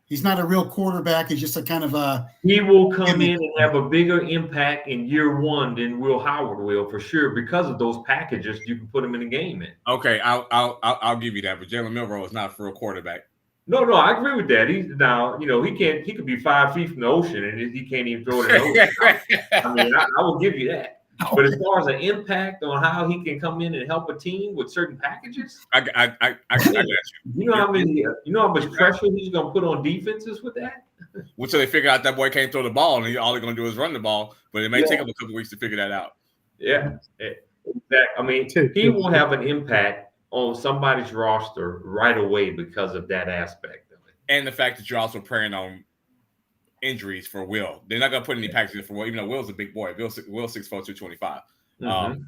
He's not a real quarterback. He's just a kind of a. He will come in and have a bigger impact in year one than Will Howard will, for sure, because of those packages you can put him in the game in. Okay, I'll give you that, but Jalen Milroe is not for a quarterback. No, I agree with that. He's now, he could be 5 feet from the ocean and he can't even throw it in the ocean. I mean, I will give you that. But as far as an impact on how he can come in and help a team with certain packages, I got you. You know how much pressure he's going to put on defenses with that? Until they figure out that boy can't throw the ball and all they're going to do is run the ball, but it may take him a couple weeks to figure that out. Yeah. I mean, he will have an impact on somebody's roster right away because of that aspect of it. And the fact that you're also preying on injuries for Will. They're not going to put any packages for Will, even though Will's a big boy. Will's 6'4", 225. But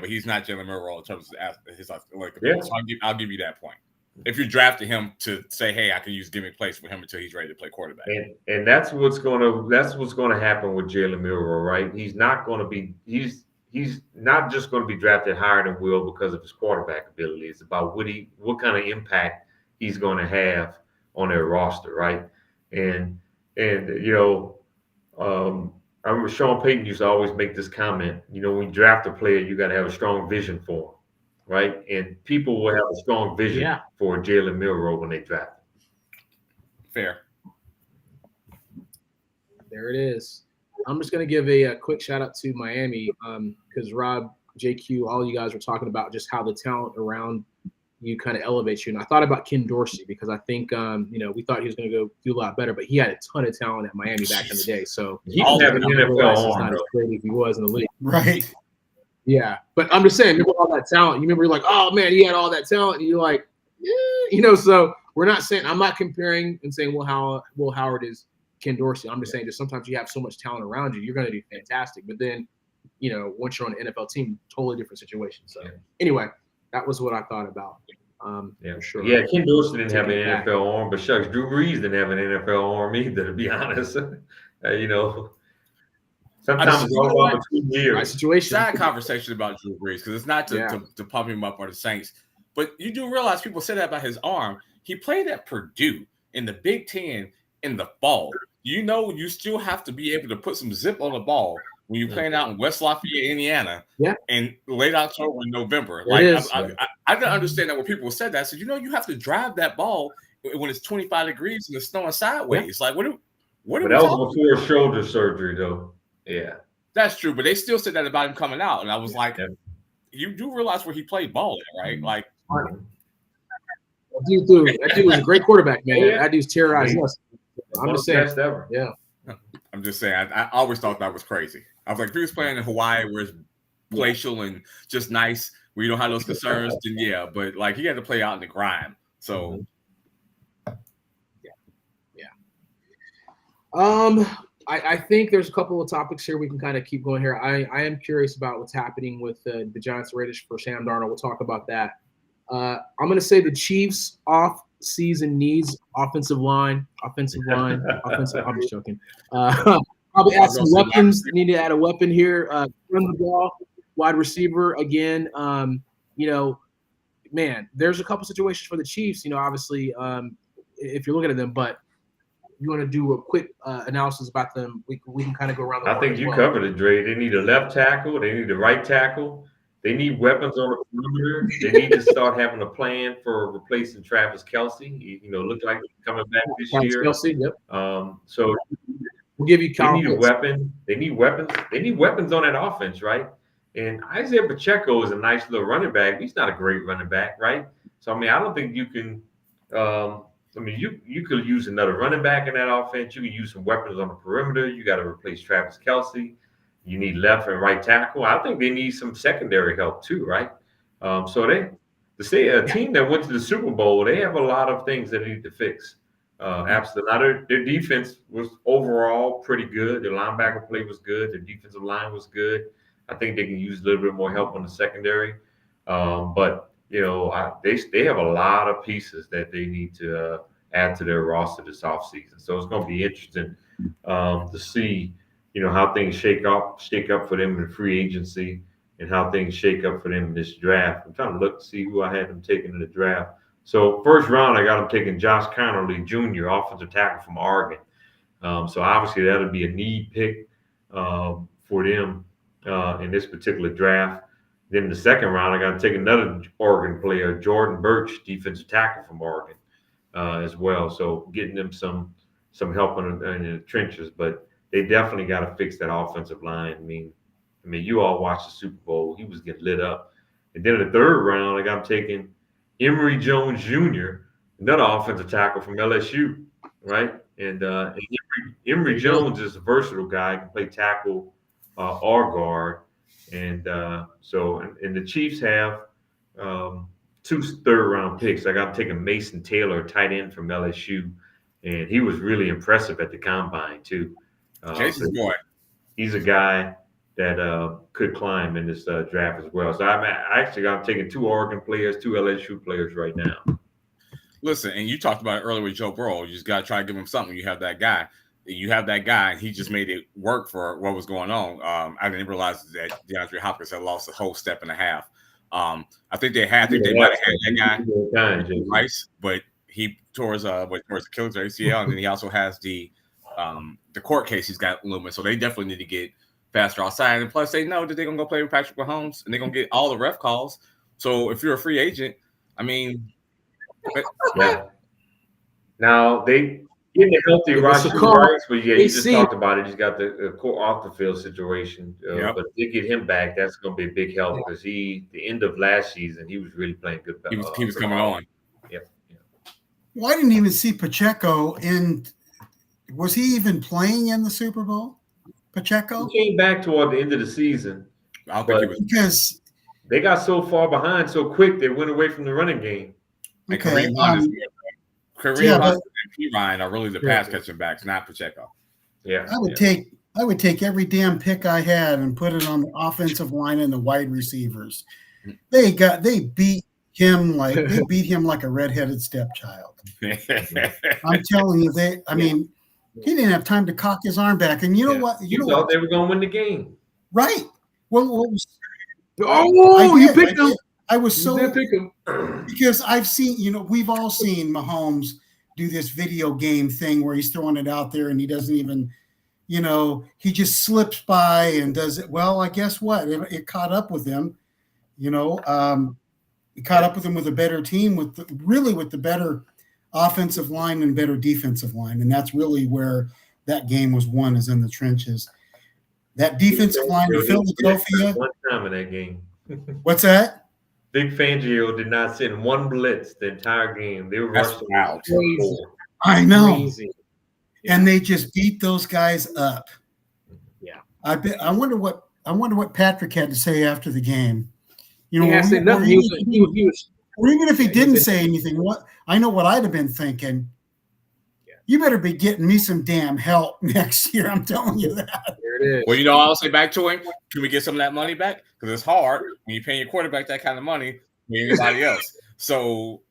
he's not Jalen Milroe in terms of his athletic ability. So I'll give you that point. If you're drafting him to say, hey, I can use gimmick plays for him until he's ready to play quarterback. And that's what's going to happen with Jalen Milroe, right? He's not just going to be drafted higher than Will because of his quarterback ability. It's about what kind of impact he's going to have on their roster, right? And I remember Sean Payton used to always make this comment. When you draft a player, you got to have a strong vision for him, right? And people will have a strong vision for Jalen Milroe when they draft him. Fair. There it is. I'm just going to give a quick shout out to Miami because Rob, JQ, all you guys were talking about just how the talent around you kind of elevates you. And I thought about Ken Dorsey because I think, we thought he was going to go do a lot better, but he had a ton of talent at Miami back in the day. So he can have an NFL arm, not as great as he was in the league. Right. Yeah. But I'm just saying, remember all that talent. You remember you're like, oh man, he had all that talent. And you're like, yeah, so I'm not comparing and saying Will Howard is Ken Dorsey. I'm just saying that sometimes you have so much talent around you, you're going to do fantastic. But then, once you're on an NFL team, totally different situation. So anyway, that was what I thought about. For sure. Yeah, Ken Dorsey didn't have an NFL arm, but shucks, Drew Brees didn't have an NFL arm either, to be honest. Sometimes it's all about between years. Right situation. Side conversation about Drew Brees, because it's not to pump him up or the Saints, but you do realize people say that about his arm. He played at Purdue in the Big Ten in the fall. You still have to be able to put some zip on the ball when you're playing out in West Lafayette, Indiana, in late October and November. I didn't understand that when people said that. So you have to drive that ball when it's 25 degrees and it's snowing sideways. Like what? But that was before shoulder surgery, though. Yeah. That's true, but they still said that about him coming out, and I was like, you do realize where he played ball at, right? Like, that dude was a great quarterback, man. That dude's terrorizing us. I'm just saying. Best ever. Yeah. I'm just saying. I always thought that was crazy. I was like, if he was playing in Hawaii, where it's glacial and just nice, where you don't have those concerns, then yeah. But like, he had to play out in the grime, so. I think there's a couple of topics here we can kind of keep going here. I am curious about what's happening with the Giants Raiders for Sam Darnold. We'll talk about that. I'm going to say the Chiefs off-season needs offensive line. I'm just joking. Probably add some weapons. They need to add a weapon here. Run the ball, wide receiver again. Man, there's a couple situations for the Chiefs. Obviously, if you're looking at them, but you want to do a quick analysis about them, we can kind of go around the I think you covered it, Dre. They need a left tackle. They need a right tackle. They need weapons on the perimeter. They need to start having a plan for replacing Travis Kelce. Looked like he's coming back this year. Kelce, yep. So we'll give you. They need a weapon. They need weapons. They need weapons on that offense, right? And Isaiah Pacheco is a nice little running back. He's not a great running back, right? So I don't think you can. You could use another running back in that offense. You can use some weapons on the perimeter. You got to replace Travis Kelce. You need left and right tackle. I think they need some secondary help too, right? So a team that went to the Super Bowl, they have a lot of things that they need to fix. Absolutely. Their defense was overall pretty good. Their linebacker play was good. Their defensive line was good. I think they can use a little bit more help on the secondary. But they have a lot of pieces that they need to add to their roster this offseason. So it's going to be interesting to see, how things shake up for them in free agency and how things shake up for them in this draft. I'm trying to look to see who I had them taking in the draft. So first round, I got them taking Josh Connerly Jr., offensive tackle from Oregon. So obviously that'll be a need pick for them in this particular draft. Then in the second round, I got to take another Oregon player, Jordan Birch, defensive tackle from Oregon, as well. So getting them some help in the trenches, but they definitely got to fix that offensive line. I mean, you all watched the Super Bowl; he was getting lit up. And then in the third round, I got them taking Emory Jones Jr., another offensive tackle from LSU, right? And Emory Jones is a versatile guy; can play tackle or guard. And and the Chiefs have 2 third-round picks. I got taking Mason Taylor, tight end from LSU, and he was really impressive at the combine too. Jason's boy. He's a guy that could climb in this draft as well. So I actually got taking 2 Oregon players, 2 LSU players right now. Listen, and you talked about it earlier with Joe Burrow. You just got to try to give him something. You have that guy. And he just made it work for what was going on. I didn't realize that DeAndre Hopkins had lost a whole step and a half. I think they might have had that guy, Rice, but he tore his Achilles ACL, and then he also has the court case he's got looming. So they definitely need to get faster outside. And plus, they know that they're gonna go play with Patrick Mahomes, and they're gonna get all the ref calls. So if you're a free agent, yeah. Now they. Getting a healthy Rashee Rice, but you just talked about it. He's got the off the field situation, but if they get him back, that's going to be a big help because the end of last season, he was really playing good. He was coming on. Yeah. Well, I didn't even see Pacheco in. Was he even playing in the Super Bowl? Pacheco he came back toward the end of the season. I think because they got so far behind so quick they went away from the running game. Okay. Kareem and P. Ryan are really the pass catching backs, not Pacheco. Yeah, I would take every damn pick I had and put it on the offensive line and the wide receivers. They beat him like a redheaded stepchild. I'm telling you, he didn't have time to cock his arm back. And you know what? You thought they were going to win the game, right? Well, you picked them. I was so because I've seen, we've all seen Mahomes do this video game thing where he's throwing it out there and he doesn't even, he just slips by and does it. Well, I guess what? It caught up with him, it caught up with him with a better team, with the better offensive line and better defensive line. And that's really where that game was won, is in the trenches. That defensive line in Philadelphia. One time in that game. What's that? Big Fangio did not send one blitz the entire game. They were rushing. Crazy. I know. Crazy. And they just beat those guys up. Yeah. I wonder what Patrick had to say after the game. You know, he has said nothing. Or even if he didn't say anything, I know what I'd have been thinking. Yeah. You better be getting me some damn help next year. I'm telling you that. There it is. Well, you know, I'll say back to him. Can we get some of that money back? Because it's hard when you're paying your quarterback that kind of money than anybody else. So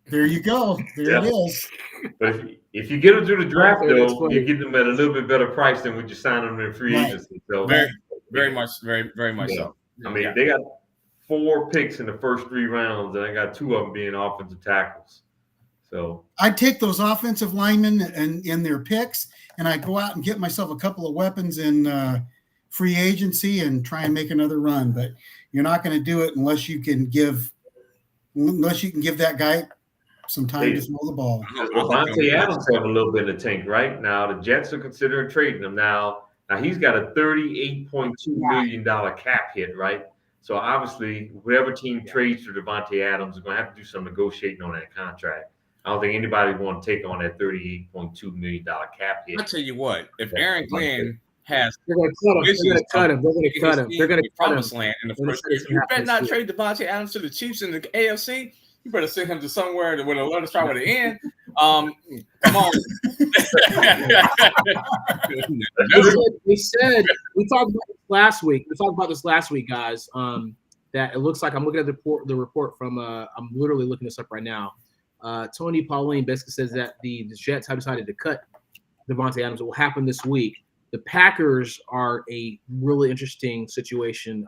there you go. There it is. But if you get them through the draft, though, you get them at a little bit better price than when you sign them in free agency. So very much so. I mean, they got 4 picks in the first 3 rounds, and I got 2 of them being offensive tackles. So I'd take those offensive linemen and in their picks, and I'd go out and get myself a couple of weapons in free agency and try and make another run. But you're not going to do it unless you can give that guy some time to throw the ball. Devontae Adams have a little bit of tank right now. The Jets are considering trading him now. Now he's got a $38.2 million cap hit, right? So obviously, whatever team trades for Devontae Adams is going to have to do some negotiating on that contract. I don't think anybody want to take on that $38.2 million cap hit. I'll tell you what, if Aaron Glenn has they're going to cut him. They're going to cut him. Land in the first place. You better not trade Devontae Adams to the Chiefs in the AFC. You better send him to somewhere with a letter start with an N. Come on. We talked about this last week. Guys. That it looks like I'm looking at the report from. I'm literally looking this up right now. Tony Pauline basically says that the Jets have decided to cut Devontae Adams. It will happen this week. The Packers are a really interesting situation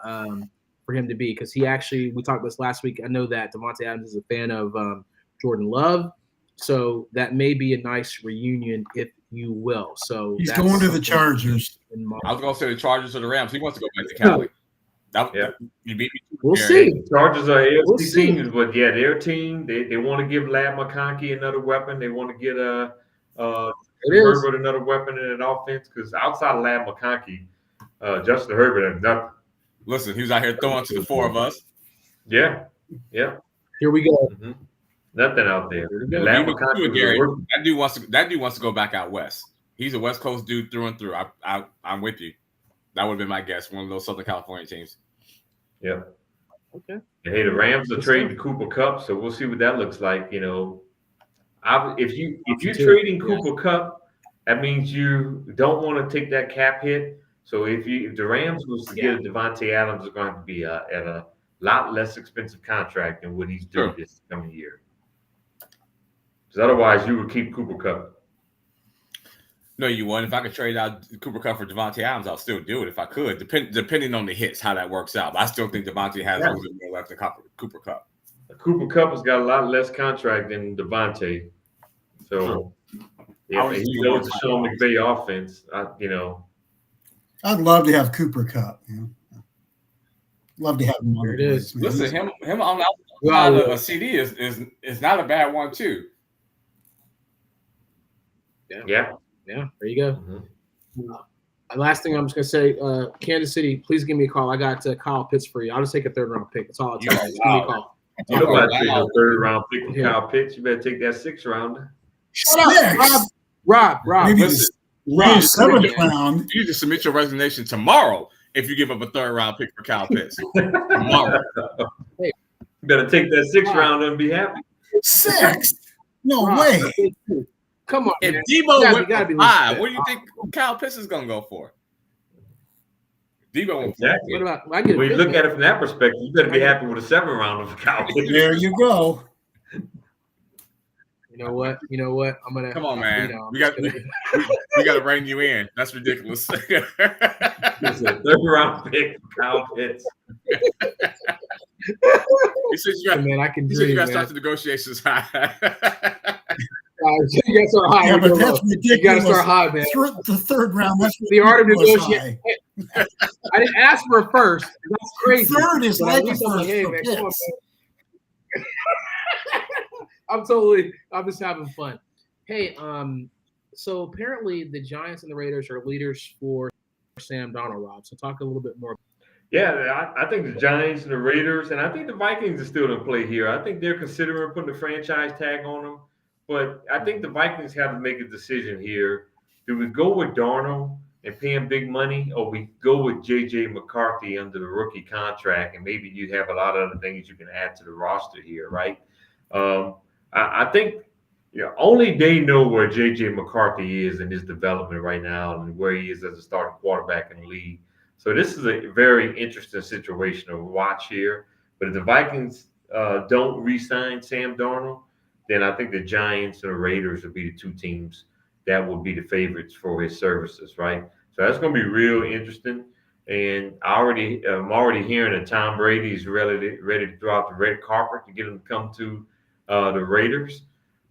for him to be because we talked about this last week. I know that Devontae Adams is a fan of Jordan Love, so that may be a nice reunion, if you will. So he's going to the Chargers. I was going to say the Chargers or the Rams. He wants to go back to Cali. You beat me. We'll see. The Chargers are AFC teams, but their team they want to give Ladd McConkey another weapon. They want to get Herbert another weapon in an offense because outside of Ladd McConkey, Justin Herbert has nothing. Listen, he was out here throwing to the 4 of us. Yeah. Here we go. Mm-hmm. Nothing out there. That dude wants to go back out west. He's a West Coast dude through and through. I'm with you. That would have been my guess. One of those Southern California teams. Yeah. Okay. Hey, the Rams are trading Cooper Kupp, so we'll see what that looks like. You know, if you're trading Cooper Kupp, that means you don't want to take that cap hit. So if the Rams was to get Devontae Adams, it's going to be at a lot less expensive contract than what he's doing this coming year. Because otherwise, you would keep Cooper Kupp. No, you wouldn't. If I could trade out Cooper Kupp for Devontae Adams, I'll still do it if I could, depending on the hits, how that works out. But I still think Devontae has a little bit more left than Cooper Kupp. Cooper Kupp has got a lot less contract than Devontae. So, he knows the Sean McVay offense. I'd love to have Cooper Kupp. Love to have him on. There it is. Listen, him on the outside of a CD is not a bad one too. Yeah. There you go. Mm-hmm. Last thing I'm just gonna say, Kansas City, please give me a call. I got Kyle Pitts for you. I'll just take a 3rd round pick. That's all. Give me a call. You don't got to take a 3rd round pick from Kyle Pitts. You better take that 6th rounder. Shut up, Rob. Maybe listen, Rob, 7th round. You just submit your resignation tomorrow if you give up a 3rd round pick for Kyle Pitts. Tomorrow. You better take that 6th rounder and be happy. 6? No way. Come on, if man. Debo went for 5, what do you think Kyle Pitts is going to go for? Debo went for 5. What about? When you look at it from that perspective, you better be happy with a 7th rounder for Kyle Pitts. There you go. You know what? I'm gonna come on, man. We got to rein you in. That's ridiculous. It's a 3rd round pick for Kyle Pitts. He said you got to start the negotiations high. You got to start high. Yeah, but that's ridiculous. You got to start high, man. The 3rd round. That's the art of negotiation. I didn't ask for a 1st. That's crazy. 3rd is like a 1st. Hey, man, come on, man. I'm just having fun. Hey, so apparently the Giants and the Raiders are leaders for Sam Donald, Rob. So talk a little bit more. Yeah, I think the Giants and the Raiders, and I think the Vikings are still in play here. I think they're considering putting a franchise tag on them, but I think the Vikings have to make a decision here. Do we go with Darnold and pay him big money, or we go with J.J. McCarthy under the rookie contract, and maybe you have a lot of other things you can add to the roster here, right? I think only they know where J.J. McCarthy is in his development right now and where he is as a starting quarterback in the league. So this is a very interesting situation to watch here. But if the Vikings don't re-sign Sam Darnold, then I think the Giants and the Raiders will be the two teams that will be the favorites for his services, right? So that's going to be real interesting. And I'm already hearing that Tom Brady is ready to throw out the red carpet to get him to come to the Raiders.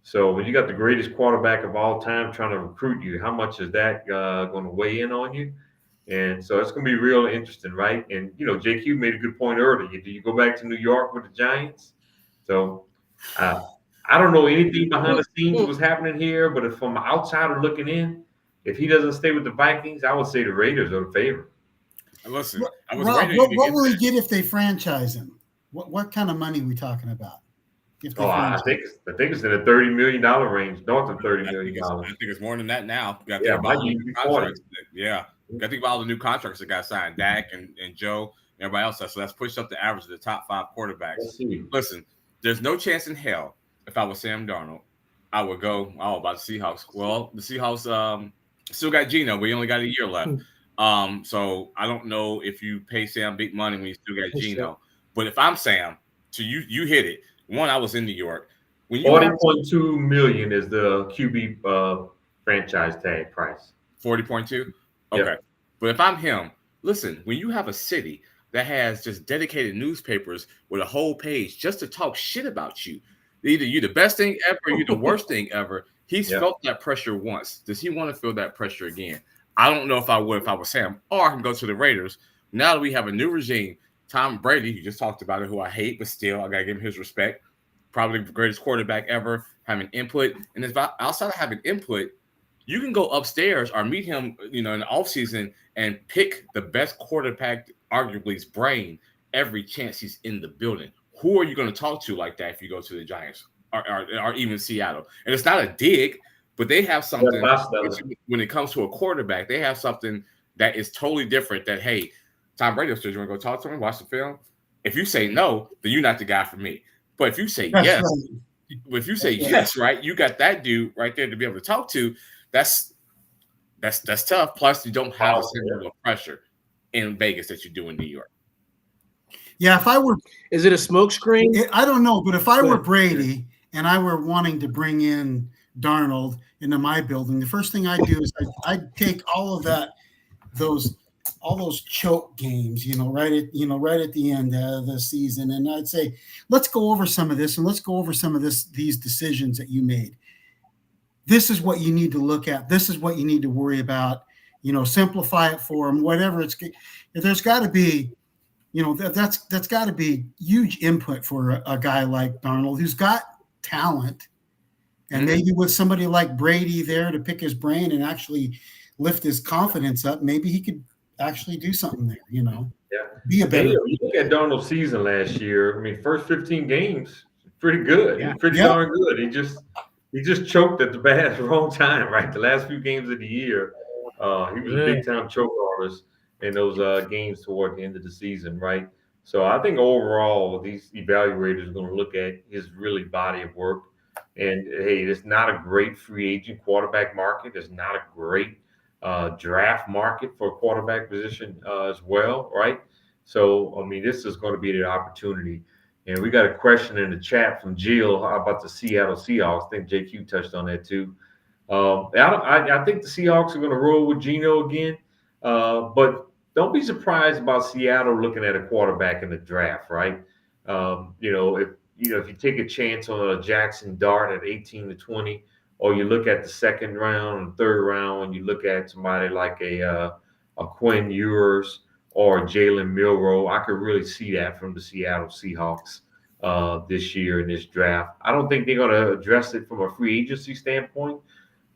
So when you got the greatest quarterback of all time trying to recruit you, how much is that going to weigh in on you? And so it's going to be real interesting, right? And JQ made a good point earlier. Do you go back to New York with the Giants? So I don't know anything behind the scenes what's happening here, but if from an outsider looking in, if he doesn't stay with the Vikings, I would say the Raiders are the favorite. Listen, I was Rob, waiting. What will he get if they franchise him? What kind of money are we talking about? I think it's in the $30 million range, north of $30 million. I think it's more than that now. Yeah, might even be 40. Yeah. Got to think about all the new contracts that got signed, Dak and Joe and everybody else. So that's pushed up the average of the top 5 quarterbacks. Listen, there's no chance in hell if I was Sam Darnold, I would go, about the Seahawks. Well, the Seahawks still got Geno, but he only got a year left. So I don't know if you pay Sam big money when you still got Geno. But if I'm Sam, so you hit it. One, I was in New York. $40.2 million is the QB franchise tag price. 40.2? Okay. Yep. But if I'm him, listen, when you have a city that has just dedicated newspapers with a whole page just to talk shit about you, either you're the best thing ever or you're the worst thing ever, he's felt that pressure once. Does he want to feel that pressure again? I don't know if I would if I was Sam. Or I can go to the Raiders. Now that we have a new regime, Tom Brady, you just talked about it, who I hate, but still, I got to give him his respect. Probably the greatest quarterback ever, having input. And if outside of having input, you can go upstairs or meet him, in the offseason and pick the best quarterback, arguably's brain, every chance he's in the building. Who are you going to talk to like that if you go to the Giants or even Seattle? And it's not a dig, but they have something when it comes to a quarterback. They have something that is totally different. That, hey, Tom Brady, so you want to go talk to him, watch the film? If you say no, then you're not the guy for me. But if you say yes, right, you got that dude right there to be able to talk to. That's tough. Plus, you don't have the same level of pressure in Vegas that you do in New York. Yeah, if I were, is it a smokescreen? I don't know, but if I were Brady and I were wanting to bring in Darnold into my building, the first thing I'd do is I'd take all of all those choke games, right at the end of the season, and I'd say, let's go over some of this and let's go over some of these decisions that you made. This is what you need to look at. This is what you need to worry about. Simplify it for them. Whatever there's got to be. That's got to be huge input for a guy like Darnold, who's got talent, and maybe with somebody like Brady there to pick his brain and actually lift his confidence up, maybe he could actually do something there. Be a better. You look at Darnold's season last year. I mean, first 15 games, pretty good. Yeah. Pretty darn good. He just choked at the wrong time, right? The last few games of the year, he was a big time choke artist in those games toward the end of the season, right? So I think overall, these evaluators are going to look at his really body of work. And hey, it's not a great free agent quarterback market. It's not a great draft market for a quarterback position as well, right? So, I mean, this is going to be the opportunity. And we got a question in the chat from Jill about the Seattle Seahawks. I think JQ touched on that too. I think the Seahawks are going to roll with Geno again, but don't be surprised about Seattle looking at a quarterback in the draft, right? If you take a chance on a Jackson Dart at 18 to 20, or you look at the second round and third round, and you look at somebody like a Quinn Ewers or Jalen Milroe, I could really see that from the Seattle Seahawks this year in this draft. I don't think they're going to address it from a free agency standpoint,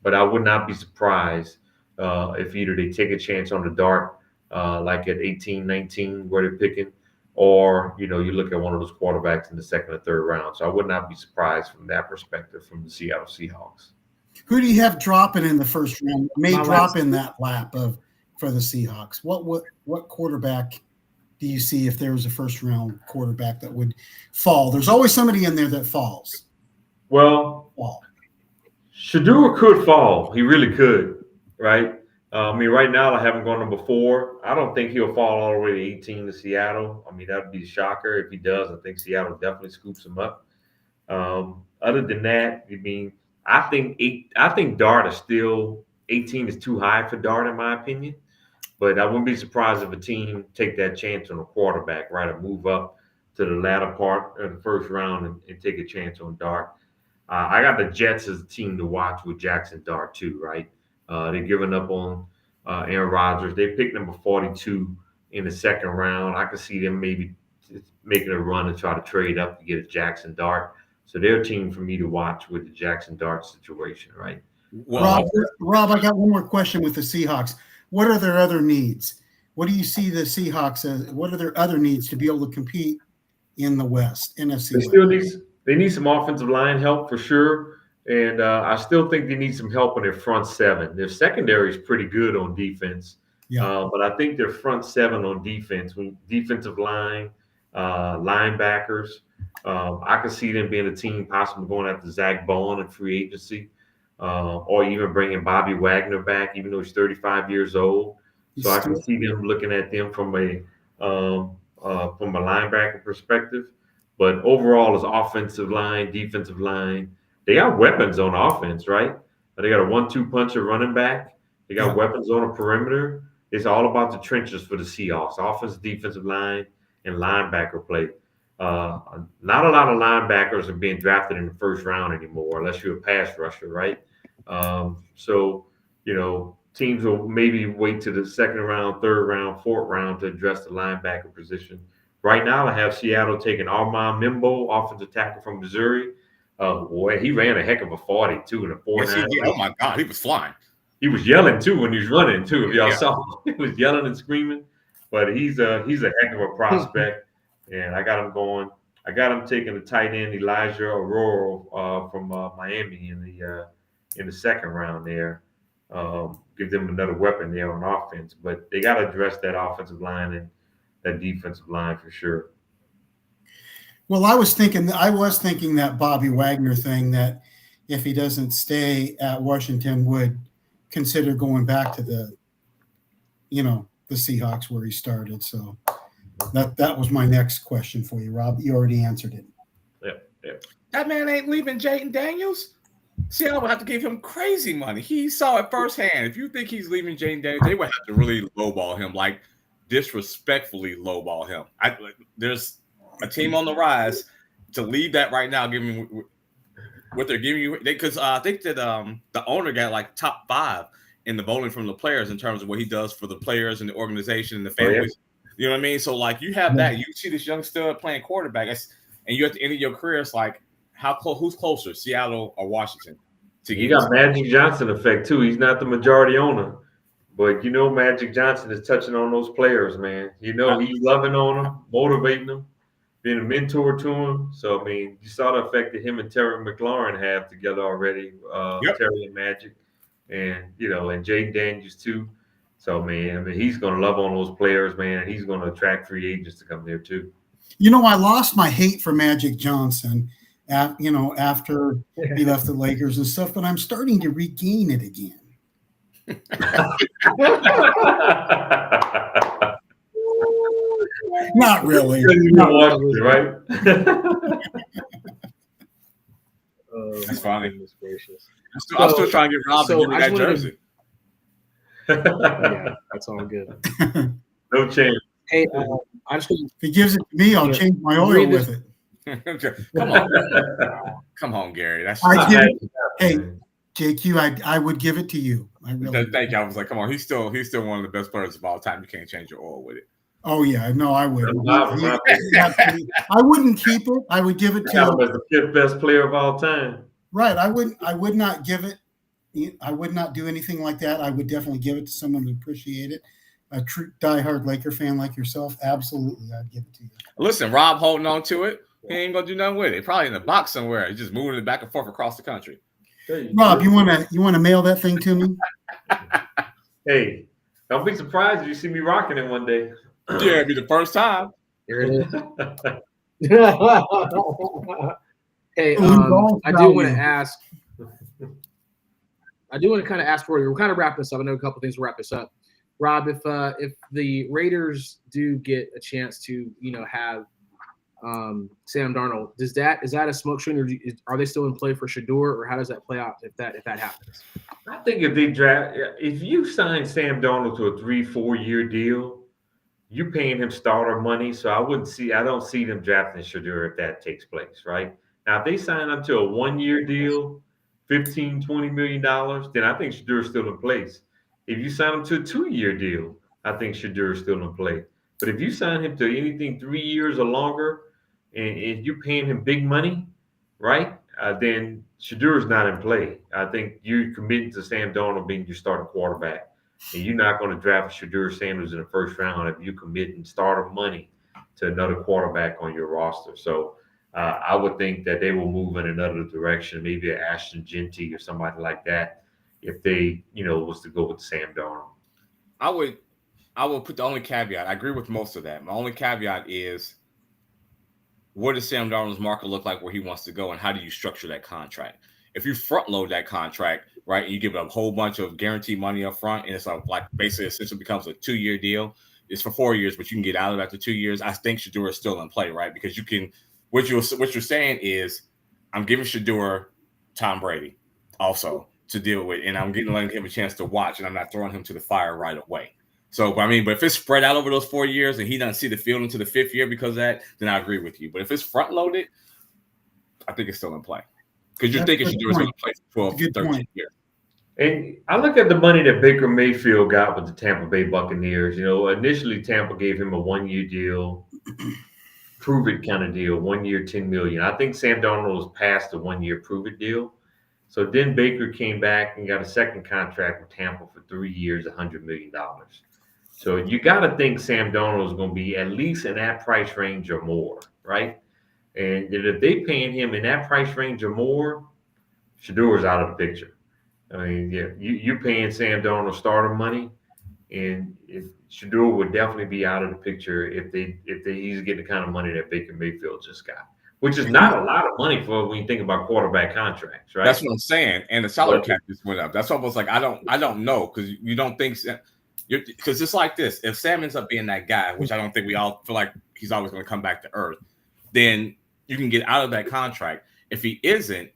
but I would not be surprised if either they take a chance on the Dart like at 18, 19, where they're picking, or you look at one of those quarterbacks in the second or third round. So I would not be surprised from that perspective from the Seattle Seahawks. Who do you have dropping in the first round? May drop in that lap for the Seahawks. What quarterback do you see if there was a first round quarterback that would fall? There's always somebody in there that falls. Well, Shedeur could fall. He really could, right? Right now I haven't gone number 4. I don't think he'll fall all the way to 18 to Seattle. That would be a shocker if he does. I think Seattle definitely scoops him up. Other than that, I think Dart is still 18 is too high for Dart in my opinion. But I wouldn't be surprised if a team take that chance on a quarterback, right, or move up to the latter part of the first round and take a chance on Dart. I got the Jets as a team to watch with Jackson Dart too, right? They're giving up on Aaron Rodgers. They picked number 42 in the second round. I could see them maybe making a run and try to trade up to get a Jackson Dart. So they're a team for me to watch with the Jackson Dart situation, right? Well, Rob, I got one more question with the Seahawks. What are their other needs? What do you see the Seahawks as? What are their other needs to be able to compete in the West, NFC? They need some offensive line help for sure. And I still think they need some help on their front seven. Their secondary is pretty good on defense. Yeah. But I think their front seven on defense, defensive line, linebackers, I could see them being a team possibly going after Zach Bowen in free agency, or even bringing Bobby Wagner back, even though he's 35 years old. So I can see them looking at them from a linebacker perspective. But overall, as offensive line, defensive line, they got weapons on offense, right? They got a 1-2 puncher running back. They got weapons on a perimeter. It's all about the trenches for the Seahawks: offense, defensive line, and linebacker play. Not a lot of linebackers are being drafted in the first round anymore, unless you're a pass rusher, right? So teams will maybe wait to the second round, third round, fourth round to address the linebacker position. Right now, I have Seattle taking Armand Mimbo, offensive tackle from Missouri. Boy, he ran a heck of a 40 too in a 4.9. Oh my God, he was flying. He was yelling too when he was running too. If y'all saw him, he was yelling and screaming. But he's a heck of a prospect, and I got him going. I got him taking the tight end Elijah Aurora from Miami in the second round there. Give them another weapon there on offense, but they got to address that offensive line and that defensive line for sure. Well, I was thinking that Bobby Wagner thing, that if he doesn't stay at Washington, would consider going back to the Seahawks where he started. So that was my next question for you, Rob. You already answered it. Yeah. That man ain't leaving Jayden Daniels. Seattle would have to give him crazy money. He saw it firsthand. If you think he's leaving Jayden Daniels, they would have to really lowball him, like disrespectfully lowball him. There's a team on the rise to leave that right now, giving what they're giving you. Because I think that the owner got like top 5 in the voting from the players in terms of what he does for the players and the organization and the families. You know what I mean? So like you have that. You see this young stud playing quarterback, and you at the end of your career, it's like, who's closer, Seattle or Washington? You got Magic Johnson effect too. He's not the majority owner, but Magic Johnson is touching on those players, man. He's loving on them, motivating them, being a mentor to them. So you saw the effect that him and Terry McLaurin have together already. Terry and Magic, and and Jayden Daniels too. So he's gonna love on those players, man, and he's gonna attract free agents to come there too. I lost my hate for Magic Johnson after he left the Lakers and stuff, but I'm starting to regain it again. Not really. Right? That's funny. I'm still trying to get Rob to give me that jersey. Yeah, that's all good. No change. Hey, I'm just if he gives it to me, I'll change my oil with it. Come on, Gary. Hey, JQ, I would give it to you. I really thank you. I was like, come on, he's still one of the best players of all time. You can't change your oil with it. Oh yeah, no, I wouldn't. I wouldn't keep it. I would give it to him as the 5th best player of all time. Right. I would not give it. I would not do anything like that. I would definitely give it to someone who appreciate it. a true diehard Laker fan like yourself, absolutely, I'd give it to you. Listen, Rob holding on to it. He ain't gonna do nothing with it. Probably in the box somewhere. He's just moving it back and forth across the country. Rob, you wanna mail that thing to me? Hey, don't be surprised if you see me rocking it one day. Yeah, it'd be the first time. Here it is. Hey, I do want to ask. I do want to kind of ask for you. We're kind of wrapping this up. I know a couple things to wrap this up. Rob, if the Raiders do get a chance to, have Sam Darnold, is that a smoke screen, or are they still in play for Shedeur, or how does that play out if that happens? I think if you sign Sam Darnold to a 3-4 year deal, you're paying him starter money. So I don't see them drafting Shedeur if that takes place, right? Now, if they sign him to a 1 year deal, $15-20 million, then I think Shedeur's still in place. If you sign him to a 2 year deal, I think Shedeur's still in play. But if you sign him to anything 3 years or longer, and you're paying him big money, right? Then Shedeur's not in play. I think you're committing to Sam Darnold being your starting quarterback, and you're not going to draft Shedeur Sanders in the first round if you committing starter money to another quarterback on your roster. So I would think that they will move in another direction, maybe an Ashton Genty or somebody like that, if they, was to go with Sam Darnold. I would put the only caveat. I agree with most of that. My only caveat is, what does Sam Darnold's market look like where he wants to go, and how do you structure that contract? If you front load that contract, right, and you give it a whole bunch of guaranteed money up front, and it's like basically essentially becomes a 2 year deal. It's for 4 years, but you can get out of it after 2 years. I think Shedeur is still in play, right? Because you can. What you're saying is, I'm giving Shedeur Tom Brady also to deal with, and I'm letting him a chance to watch, and I'm not throwing him to the fire right away. So, but if it's spread out over those 4 years and he doesn't see the field into the 5th year because of that, then I agree with you. But if it's front loaded, I think it's still in play because you're thinking Shedeur is going to play for 12, 13 years. And I look at the money that Baker Mayfield got with the Tampa Bay Buccaneers. Initially Tampa gave him a 1 year deal, prove it kind of deal, 1 year, $10 million. I think Sam Darnold was past the 1 year prove it deal. So then Baker came back and got a second contract with Tampa for 3 years, $100 million. So you got to think Sam Darnold is going to be at least in that price range or more, right? And if they paying him in that price range or more, Shedeur's out of the picture. You're paying Sam Darnold starter money, and Shedeur would definitely be out of the picture if he's getting the kind of money that Baker Mayfield just got, which is not a lot of money for when you think about quarterback contracts, right? That's what I'm saying. And the salary cap just went up. That's almost like I don't know, because you don't think. Because it's like this: if Sam ends up being that guy, which I don't think we all feel like he's always going to come back to earth, then you can get out of that contract. If he isn't,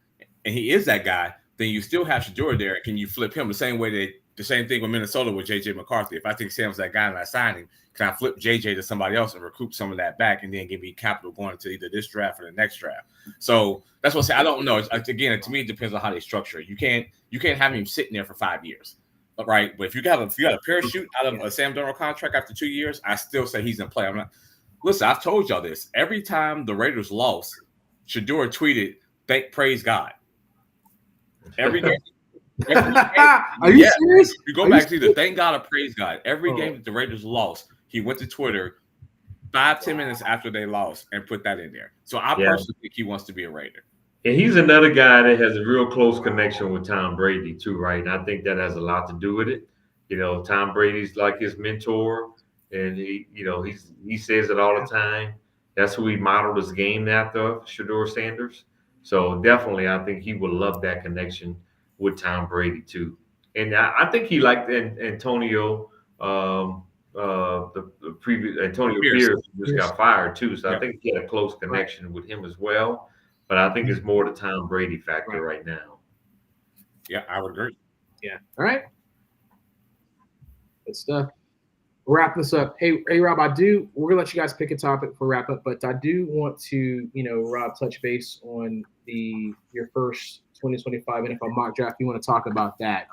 and he is that guy, then you still have Shedeur there. Can you flip him the same thing with Minnesota with JJ McCarthy? If I think Sam's that guy and I sign him, can I flip JJ to somebody else and recoup some of that back, and then give me capital going into either this draft or the next draft? So that's what I say. I don't know. Again, to me, it depends on how they structure it. You can't have him sitting there for 5 years. Right, but if you got a parachute out of a Sam Darnold contract after 2 years, I still say he's in play. Listen, I've told y'all this. Every time the Raiders lost, Shedeur tweeted, "Praise God." Every game. Are you serious? You go back to either thank God or praise God. Every game that the Raiders lost, he went to Twitter 5-10 minutes after they lost and put that in there. So I personally think he wants to be a Raider. And he's another guy that has a real close connection with Tom Brady too, right? And I think that has a lot to do with it. Tom Brady's like his mentor, and he says it all the time. That's who he modeled his game after, Shedeur Sanders. So definitely, I think he would love that connection with Tom Brady too. And I think he liked Antonio, the previous Antonio Pierce just got fired too. So I think he had a close connection with him as well. But I think it's more the Tom Brady factor right now. Yeah, I would agree. Yeah. All right. Good stuff. We'll wrap this up. Hey, Rob, we're gonna let you guys pick a topic for wrap up, but I do want to, Rob, touch base on your first 2025 NFL mock draft. You want to talk about that?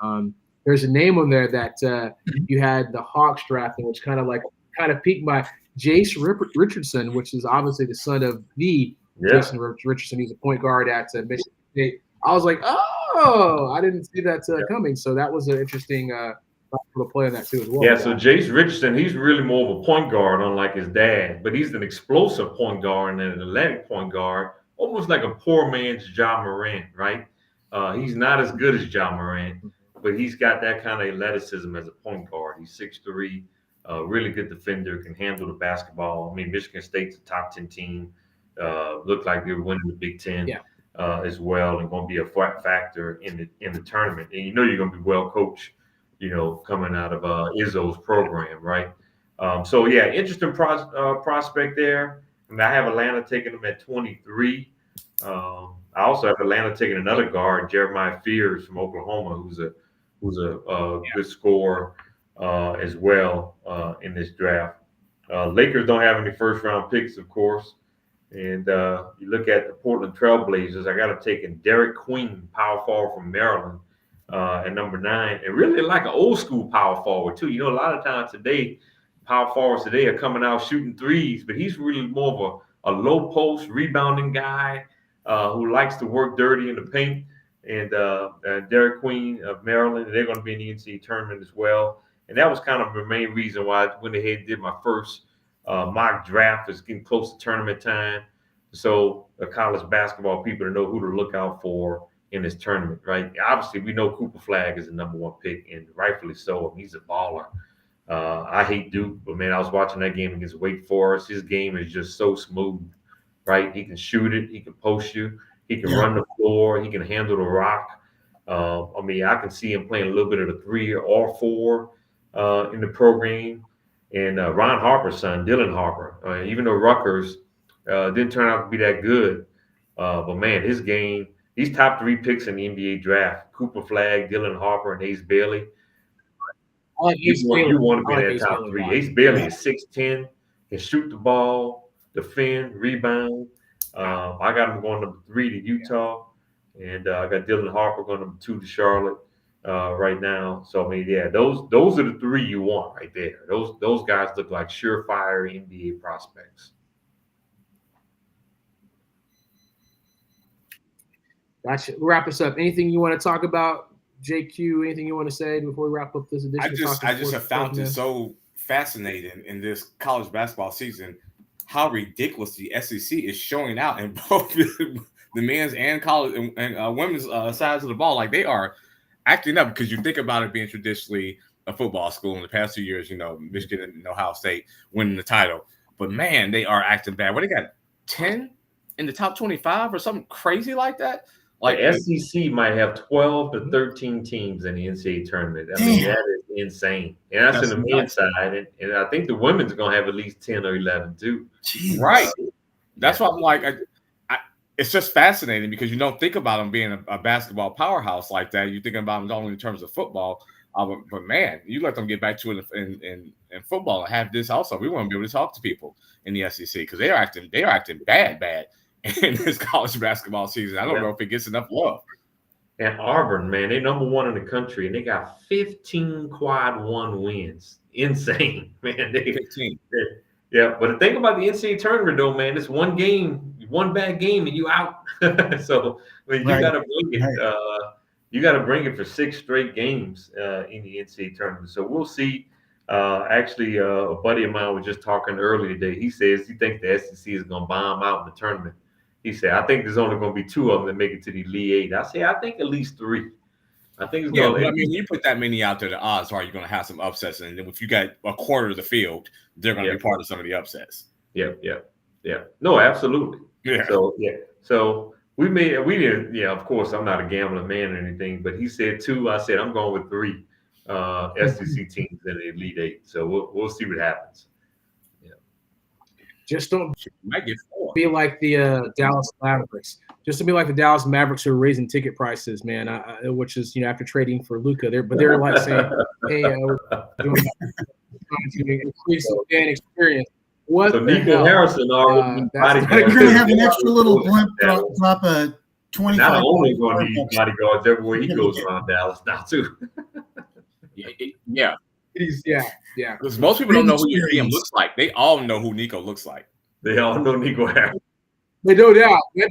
There's a name on there that you had the Hawks drafting, which kind of piqued my Jace Richardson, which is obviously the son of the Jason Richardson. He's a point guard at Michigan State. I was like, oh, I didn't see that coming. So that was an interesting to play in that too as well. Yeah, so Jace Richardson, he's really more of a point guard, unlike his dad, but he's an explosive point guard and an athletic point guard, almost like a poor man's Ja Morant, right? He's not as good as Ja Morant, but he's got that kind of athleticism as a point guard. He's 6'3", really good defender, can handle the basketball. I mean, Michigan State's a top 10 team. Looked like they were winning the Big Ten as well, and going to be a factor in the tournament. And you know you're going to be well coached, you know, coming out of Izzo's program, right? So yeah, interesting prospect there. I mean, I have Atlanta taking him at 23. I also have Atlanta taking another guard, Jeremiah Fears from Oklahoma, who's a good scorer as well in this draft. Lakers don't have any first round picks, of course. And you look at the Portland Trailblazers, I got to take in Derek Queen, power forward from Maryland, at number 9, and really like an old school power forward too. You know, a lot of times today, power forwards today are coming out shooting threes, but he's really more of a low post rebounding guy who likes to work dirty in the paint. And Derek Queen of Maryland, they're going to be in the NCAA tournament as well. And that was kind of the main reason why I went ahead and did my first mock draft. Is getting close to tournament time, so the college basketball people to know who to look out for in this tournament, right? Obviously, we know Cooper Flagg is the number 1 pick, and rightfully so. I mean, he's a baller. I hate Duke, but man, I was watching that game against Wake Forest. His game is just so smooth, right? He can shoot it, he can post you, he can run the floor, he can handle the rock. I mean, I can see him playing a little bit of the 3 or 4 in the program. And Ron Harper's son, Dylan Harper, even though Rutgers didn't turn out to be that good, but man, his game, he's top 3 picks in the NBA draft. Cooper Flagg, Dylan Harper, and Ace Bailey. You want to be in that top 3. Ace Bailey is 6'10", can shoot the ball, defend, rebound. I got him going number 3 to Utah, and I got Dylan Harper going number 2 to Charlotte. Right now, so I mean, yeah, those are the 3 you want right there. Those guys look like surefire NBA prospects. Gotcha. We'll wrap us up. Anything you want to talk about, JQ? Anything you want to say before we wrap up this edition? I just have found it so fascinating in this college basketball season how ridiculous the SEC is showing out in both the men's and college and women's sides of the ball. Like they are acting up, because you think about it being traditionally a football school in the past 2 years, you know, Michigan and Ohio State winning the title. But man, they are acting bad. What, they got 10 in the top 25 or something crazy like that? Like the SEC might have 12 to 13 teams in the NCAA tournament. I mean, that is insane. And that's in the men's side. And I think the women's are going to have at least 10 or 11 too. Jeez. Right. That's what I'm like. It's just fascinating because you don't think about them being a basketball powerhouse like that. You're thinking about them only in terms of football. But man, you let them get back to it in football and have this also. We want to be able to talk to people in the SEC because they are acting bad in this college basketball season. I don't know if it gets enough love. And Auburn, man, they're number 1 in the country, and they got 15 quad 1 wins. Insane, man. 15. Yeah, but the thing about the NCAA tournament, though, man, it's one game, one bad game, and you out. So I mean, you got to bring it. You got to bring it for 6 straight games in the NCAA tournament. So we'll see. Actually, a buddy of mine was just talking earlier today. He says he thinks the SEC is going to bomb out in the tournament. He said, I think there's only going to be 2 of them that make it to the Elite 8. I say, I think at least 3. I think it's going to. I mean, you put that many out there, the odds are you're going to have some upsets. And if you got a quarter of the field, they're going to be part of some of the upsets. Yeah. No, absolutely. Yeah. So we didn't. Yeah, of course, I'm not a gambling man or anything, but he said 2. I said I'm going with 3 SEC teams in the Elite 8. So we'll see what happens. Yeah. Just don't might get 4. Be like the Dallas Mavericks. Just to be like the Dallas Mavericks who are raising ticket prices, man. Which is, you know, after trading for Luka, they're like saying, "Hey, we're trying to increase the fan experience." What so the Nico hell? Harrison already You're going to have an extra little blimp drop a 25. Not only going to need bodyguards everywhere he goes around Dallas now too. Yeah. Yeah. Because most people don't know who your GM looks like. They all know who Nico looks like. They all know Nico Harrison. They no doubt. That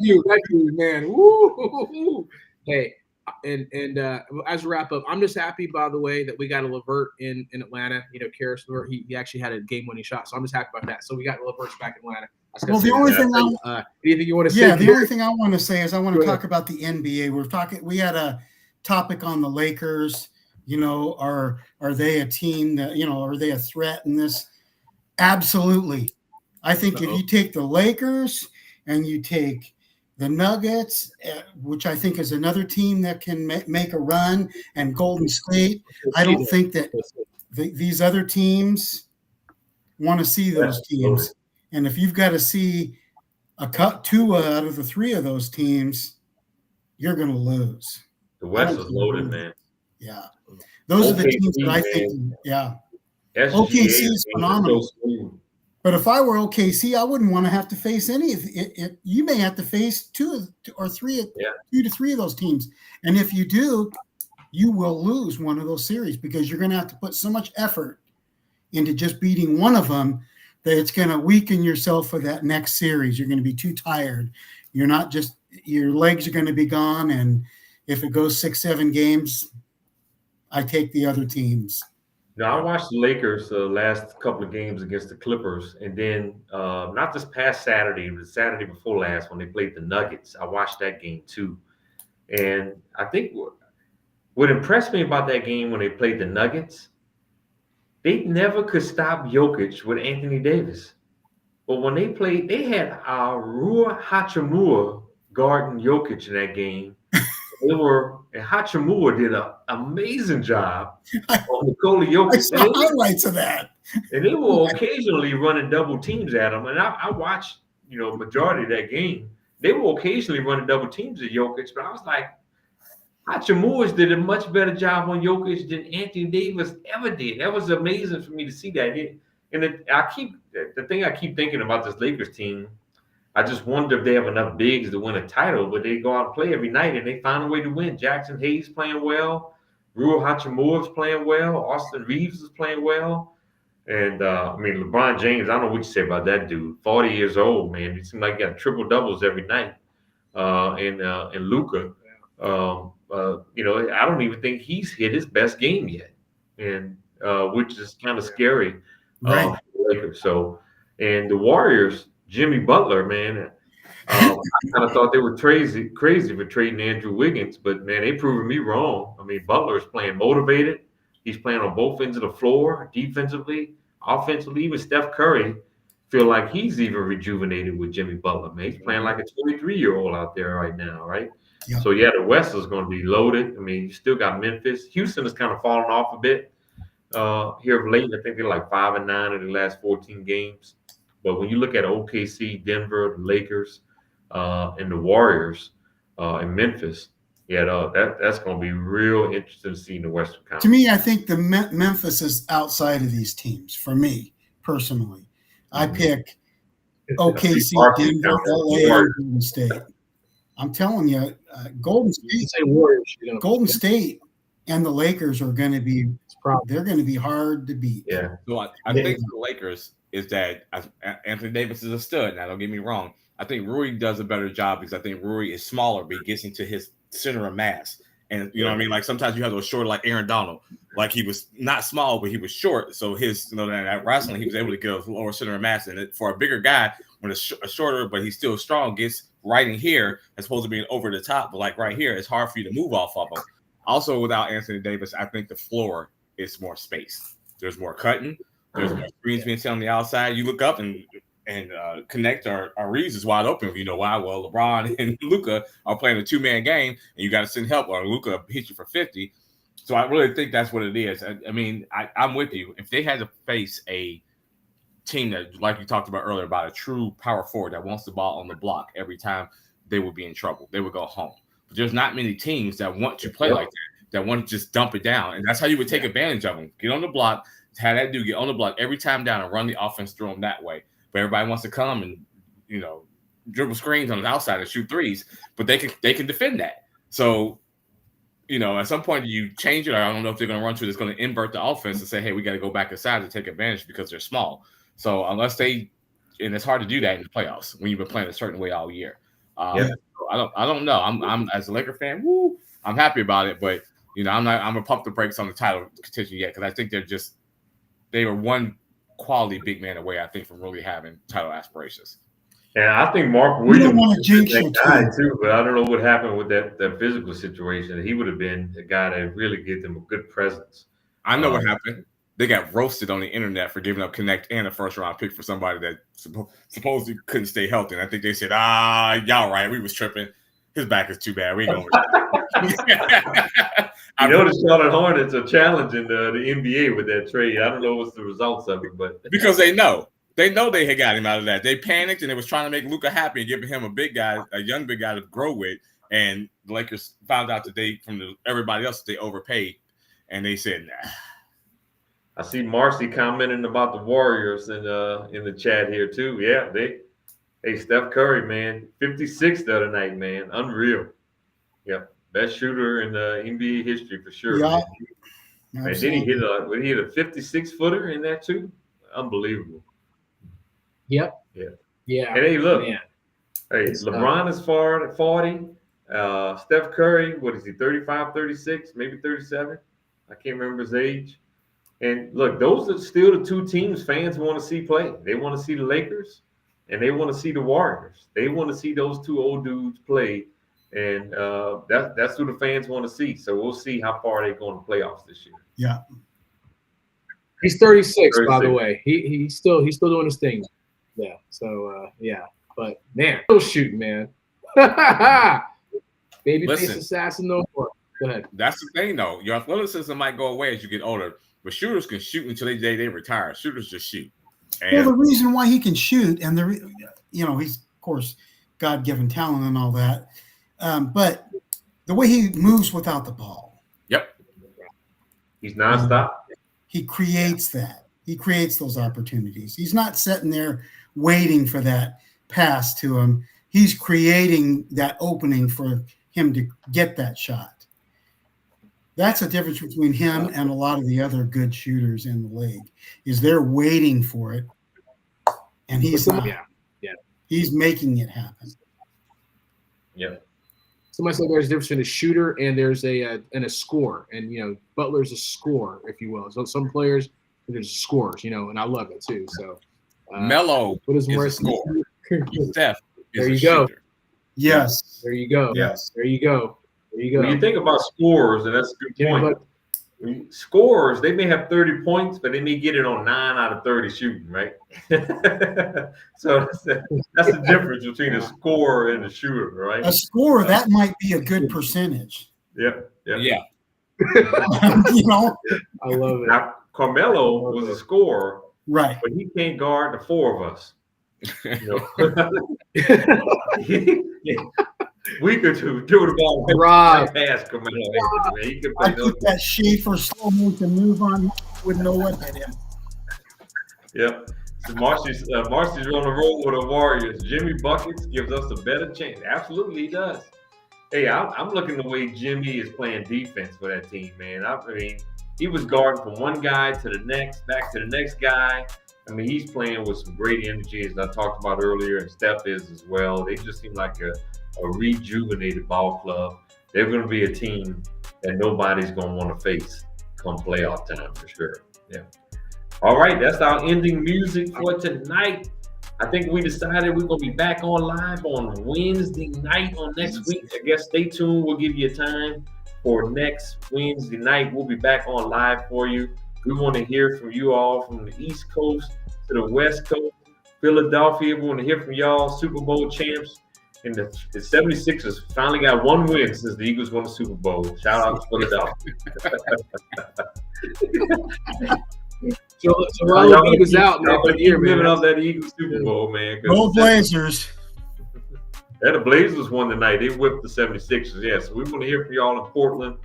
dude, man. Woo. Hey, as we wrap up, I'm just happy, by the way, that we got a LeVert in Atlanta. Karis LeVert, he actually had a game-winning shot, so I'm just happy about that. So we got LeVert's back in Atlanta. Well, the only thing anything you want to say? Yeah, the only thing I want to say is I want to talk about the NBA. We had a topic on the Lakers. Are they a team that, are they a threat in this? Absolutely. I think if you take the Lakers and you take the Nuggets, which I think is another team that can make a run, and Golden State, I don't think that these other teams want to see those teams. And if you've got to see two out of the three of those teams, you're going to lose. The West is loaded, man. Yeah. Those are the teams that I think, yeah. OKC is phenomenal. But if I were OKC, I wouldn't want to have to face any of it. You may have to face two to three of those teams. And if you do, you will lose one of those series because you're going to have to put so much effort into just beating one of them that it's going to weaken yourself for that next series. You're going to be too tired. Your legs are going to be gone. And if it goes 6-7 games, I take the other teams. Now, I watched the Lakers last couple of games against the Clippers, and then not this past Saturday, but the Saturday before last when they played the Nuggets. I watched that game too. And I think what impressed me about that game when they played the Nuggets, they never could stop Jokic with Anthony Davis. But when they played, they had Rua Hachimura guarding Jokic in that game. And Hachimura did an amazing job on Nikola Jokic. I saw highlights of that. And they were occasionally running double teams at him. And I watched, majority of that game. They were occasionally running double teams at Jokic, but I was like, Hachimura did a much better job on Jokic than Anthony Davis ever did. That was amazing for me to see that. And the thing I keep thinking about this Lakers team, I just wonder if they have enough bigs to win a title, but they go out and play every night and they find a way to win. Jackson Hayes playing well. Rua Hachimura is playing well. Austin Reeves is playing well. And, LeBron James, I don't know what you say about that dude. 40 years old, man. He seems like he got triple doubles every night. And Luka, I don't even think he's hit his best game yet, and which is kind of scary. Right. So, and the Warriors, Jimmy Butler, man, I kind of thought they were crazy for trading Andrew Wiggins, but man, they proving me wrong. I mean, Butler's playing motivated. He's playing on both ends of the floor, defensively, offensively. Even Steph Curry feel like he's even rejuvenated with Jimmy Butler, man. He's playing like a 23-year-old out there right now, right? Yep. So, the West is going to be loaded. I mean, you still got Memphis. Houston has kind of fallen off a bit here of late. I think they're like 5-9 in the last 14 games. But when you look at OKC, Denver, the Lakers, and the Warriors and Memphis, that's going to be real interesting to see in the Western Conference. To me, I think the Memphis is outside of these teams, for me, personally. I pick OKC, Denver, LA, and Golden State. I'm telling you, Golden State and the Lakers are going to be they're going to be hard to beat. Yeah. So I think the Lakers is that Anthony Davis is a stud. Now, don't get me wrong. I think Rui does a better job because I think Rui is smaller, but he gets into his center of mass. And you know what I mean? Like sometimes you have those short, like Aaron Donald. Like he was not small, but he was short. So his, that wrestling, he was able to get a lower center of mass. And for a bigger guy, when a shorter, but he's still strong, gets right in here, as opposed to being over the top, but like right here, it's hard for you to move off of him. Also, without Anthony Davis, I think the floor is more space. There's more cutting. There's more screens being set on the outside. You look up and connect our Reeves is wide open. You know why? Well, LeBron and Luka are playing a 2-man game, and you got to send help, or Luka hit you for 50. So I really think that's what it is. I mean, I'm with you. If they had to face a team that, like you talked about earlier, about a true power forward that wants the ball on the block every time, they would be in trouble. They would go home. But there's not many teams that want to play like that want to just dump it down. And that's how you would take advantage of them. Get on the block, have that dude get on the block every time down and run the offense through them that way. But everybody wants to come and, dribble screens on the outside and shoot threes, but they can defend that. So, at some point you change it. I don't know if they're going to run to it. It's going to invert the offense and say, hey, we got to go back inside to take advantage because they're small. So unless and it's hard to do that in the playoffs when you've been playing a certain way all year. I don't know. I'm as a Laker fan, I'm happy about it, but I'm gonna pump the brakes on the title contention yet because I think they were one quality big man away, I think, from really having title aspirations. And I think Mark Williams is that guy too, but I don't know what happened with that physical situation. He would have been the guy that really gave them a good presence. I know what happened. They got roasted on the internet for giving up Connect and a first-round pick for somebody that supposedly couldn't stay healthy. And I think they said, y'all right, we was tripping. His back is too bad. We ain't going the Charlotte Hornets are challenging the NBA with that trade. I don't know what's the results of it, but because they know they had got him out of that. They panicked and they was trying to make Luka happy and giving him a young big guy to grow with. And the Lakers found out that everybody else they overpaid, and they said, nah. I see Marcy commenting about the Warriors in the chat here too. Yeah, hey, Steph Curry, man, 56 the other night, man, unreal. Yep, best shooter in the NBA history for sure. Yeah, and then he hit a 56-footer in that too. Unbelievable. Yep. Yeah. And hey, look, man. Hey, LeBron is 40. Steph Curry, what is he? 35, 36, maybe 37. I can't remember his age. And look, those are still the two teams fans want to see play. They want to see the Lakers, and they want to see the Warriors. They want to see those two old dudes play, and that's who the fans want to see. So we'll see how far they go in the playoffs this year. Yeah, he's 36, by the way. He's still doing his thing. Yeah. So but man, still shooting, man. Babyface assassin, no more. Go ahead. That's the thing, though. Your athleticism might go away as you get older. But shooters can shoot until they retire. Shooters just shoot. And the reason why he can shoot, and he's of course God-given talent and all that, but the way he moves without the ball. Yep. He's nonstop. He creates that. He creates those opportunities. He's not sitting there waiting for that pass to him. He's creating that opening for him to get that shot. That's the difference between him and a lot of the other good shooters in the league. Is they're waiting for it, and he's not. Yeah. He's making it happen. Yeah. Somebody said there's a difference between a shooter and there's a scorer, and Butler's a scorer, if you will. So some players there's scorers, and I love it too. So Melo is a scorer. Steph is there you go. Shooter. Yes. There you go. Yes. There you go. There you go. When you think about scorers, and that's a good point. Scorers, they may have 30 points, but they may get it on 9 out of 30 shooting, right? So that's the difference between a scorer and a shooter, right? A scorer, that might be a good percentage. Yeah. I love it. Now, Carmelo was a scorer, right? But he can't guard the four of us. Week or two, do it about Rob. Pass Carmelo. I put that Schaefer slow motion move on. Wouldn't know what hit him. Yep. So Marcy's on the road with the Warriors. Jimmy Buckets gives us a better chance. Absolutely, he does. Hey, I'm looking the way Jimmy is playing defense for that team, man. I mean, he was guarding from one guy to the next, back to the next guy. I mean, he's playing with some great energy, as I talked about earlier, and Steph is as well. They just seem like a rejuvenated ball club. They're going to be a team that nobody's going to want to face come playoff time for sure. Yeah. All right, that's our ending music for tonight. I think we decided we're going to be back on live on Wednesday night on next week. I guess stay tuned. We'll give you a time for next Wednesday night. We'll be back on live for you. We want to hear from you all from the East Coast to the West Coast. Philadelphia, we want to hear from y'all, Super Bowl champs. And the 76ers finally got one win since the Eagles won the Super Bowl. Shout out to Philadelphia. So all Eagles out, man, for the year, man. Living off that Eagles Super Bowl, man. Go Blazers. Yeah, the Blazers won tonight. They whipped the 76ers. Yeah, so we want to hear from y'all in Portland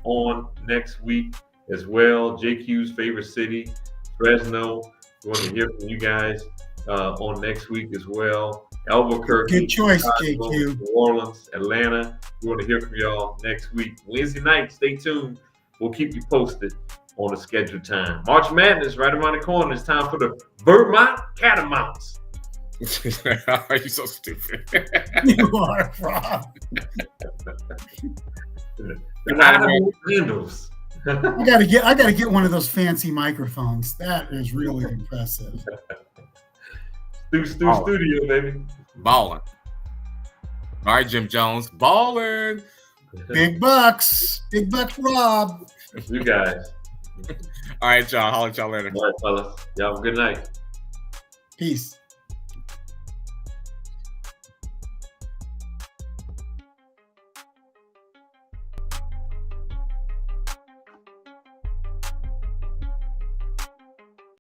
on next week as well. JQ's favorite city, Fresno. We want to hear from you guys on next week as well. Albuquerque, good choice, Chicago, JQ. New Orleans, Atlanta. We want to hear from y'all next week. Wednesday night, stay tuned. We'll keep you posted on the scheduled time. March Madness right around the corner. It's time for the Vermont Catamounts. You're so stupid. You are, Rob. Handles. I gotta get one of those fancy microphones. That is really impressive. Studio, baby. Balling. All right, Jim Jones. Balling. Big bucks. Big bucks, Rob. You guys. All right, y'all. Holler at y'all later. All right, fellas. Y'all have a good night. Peace.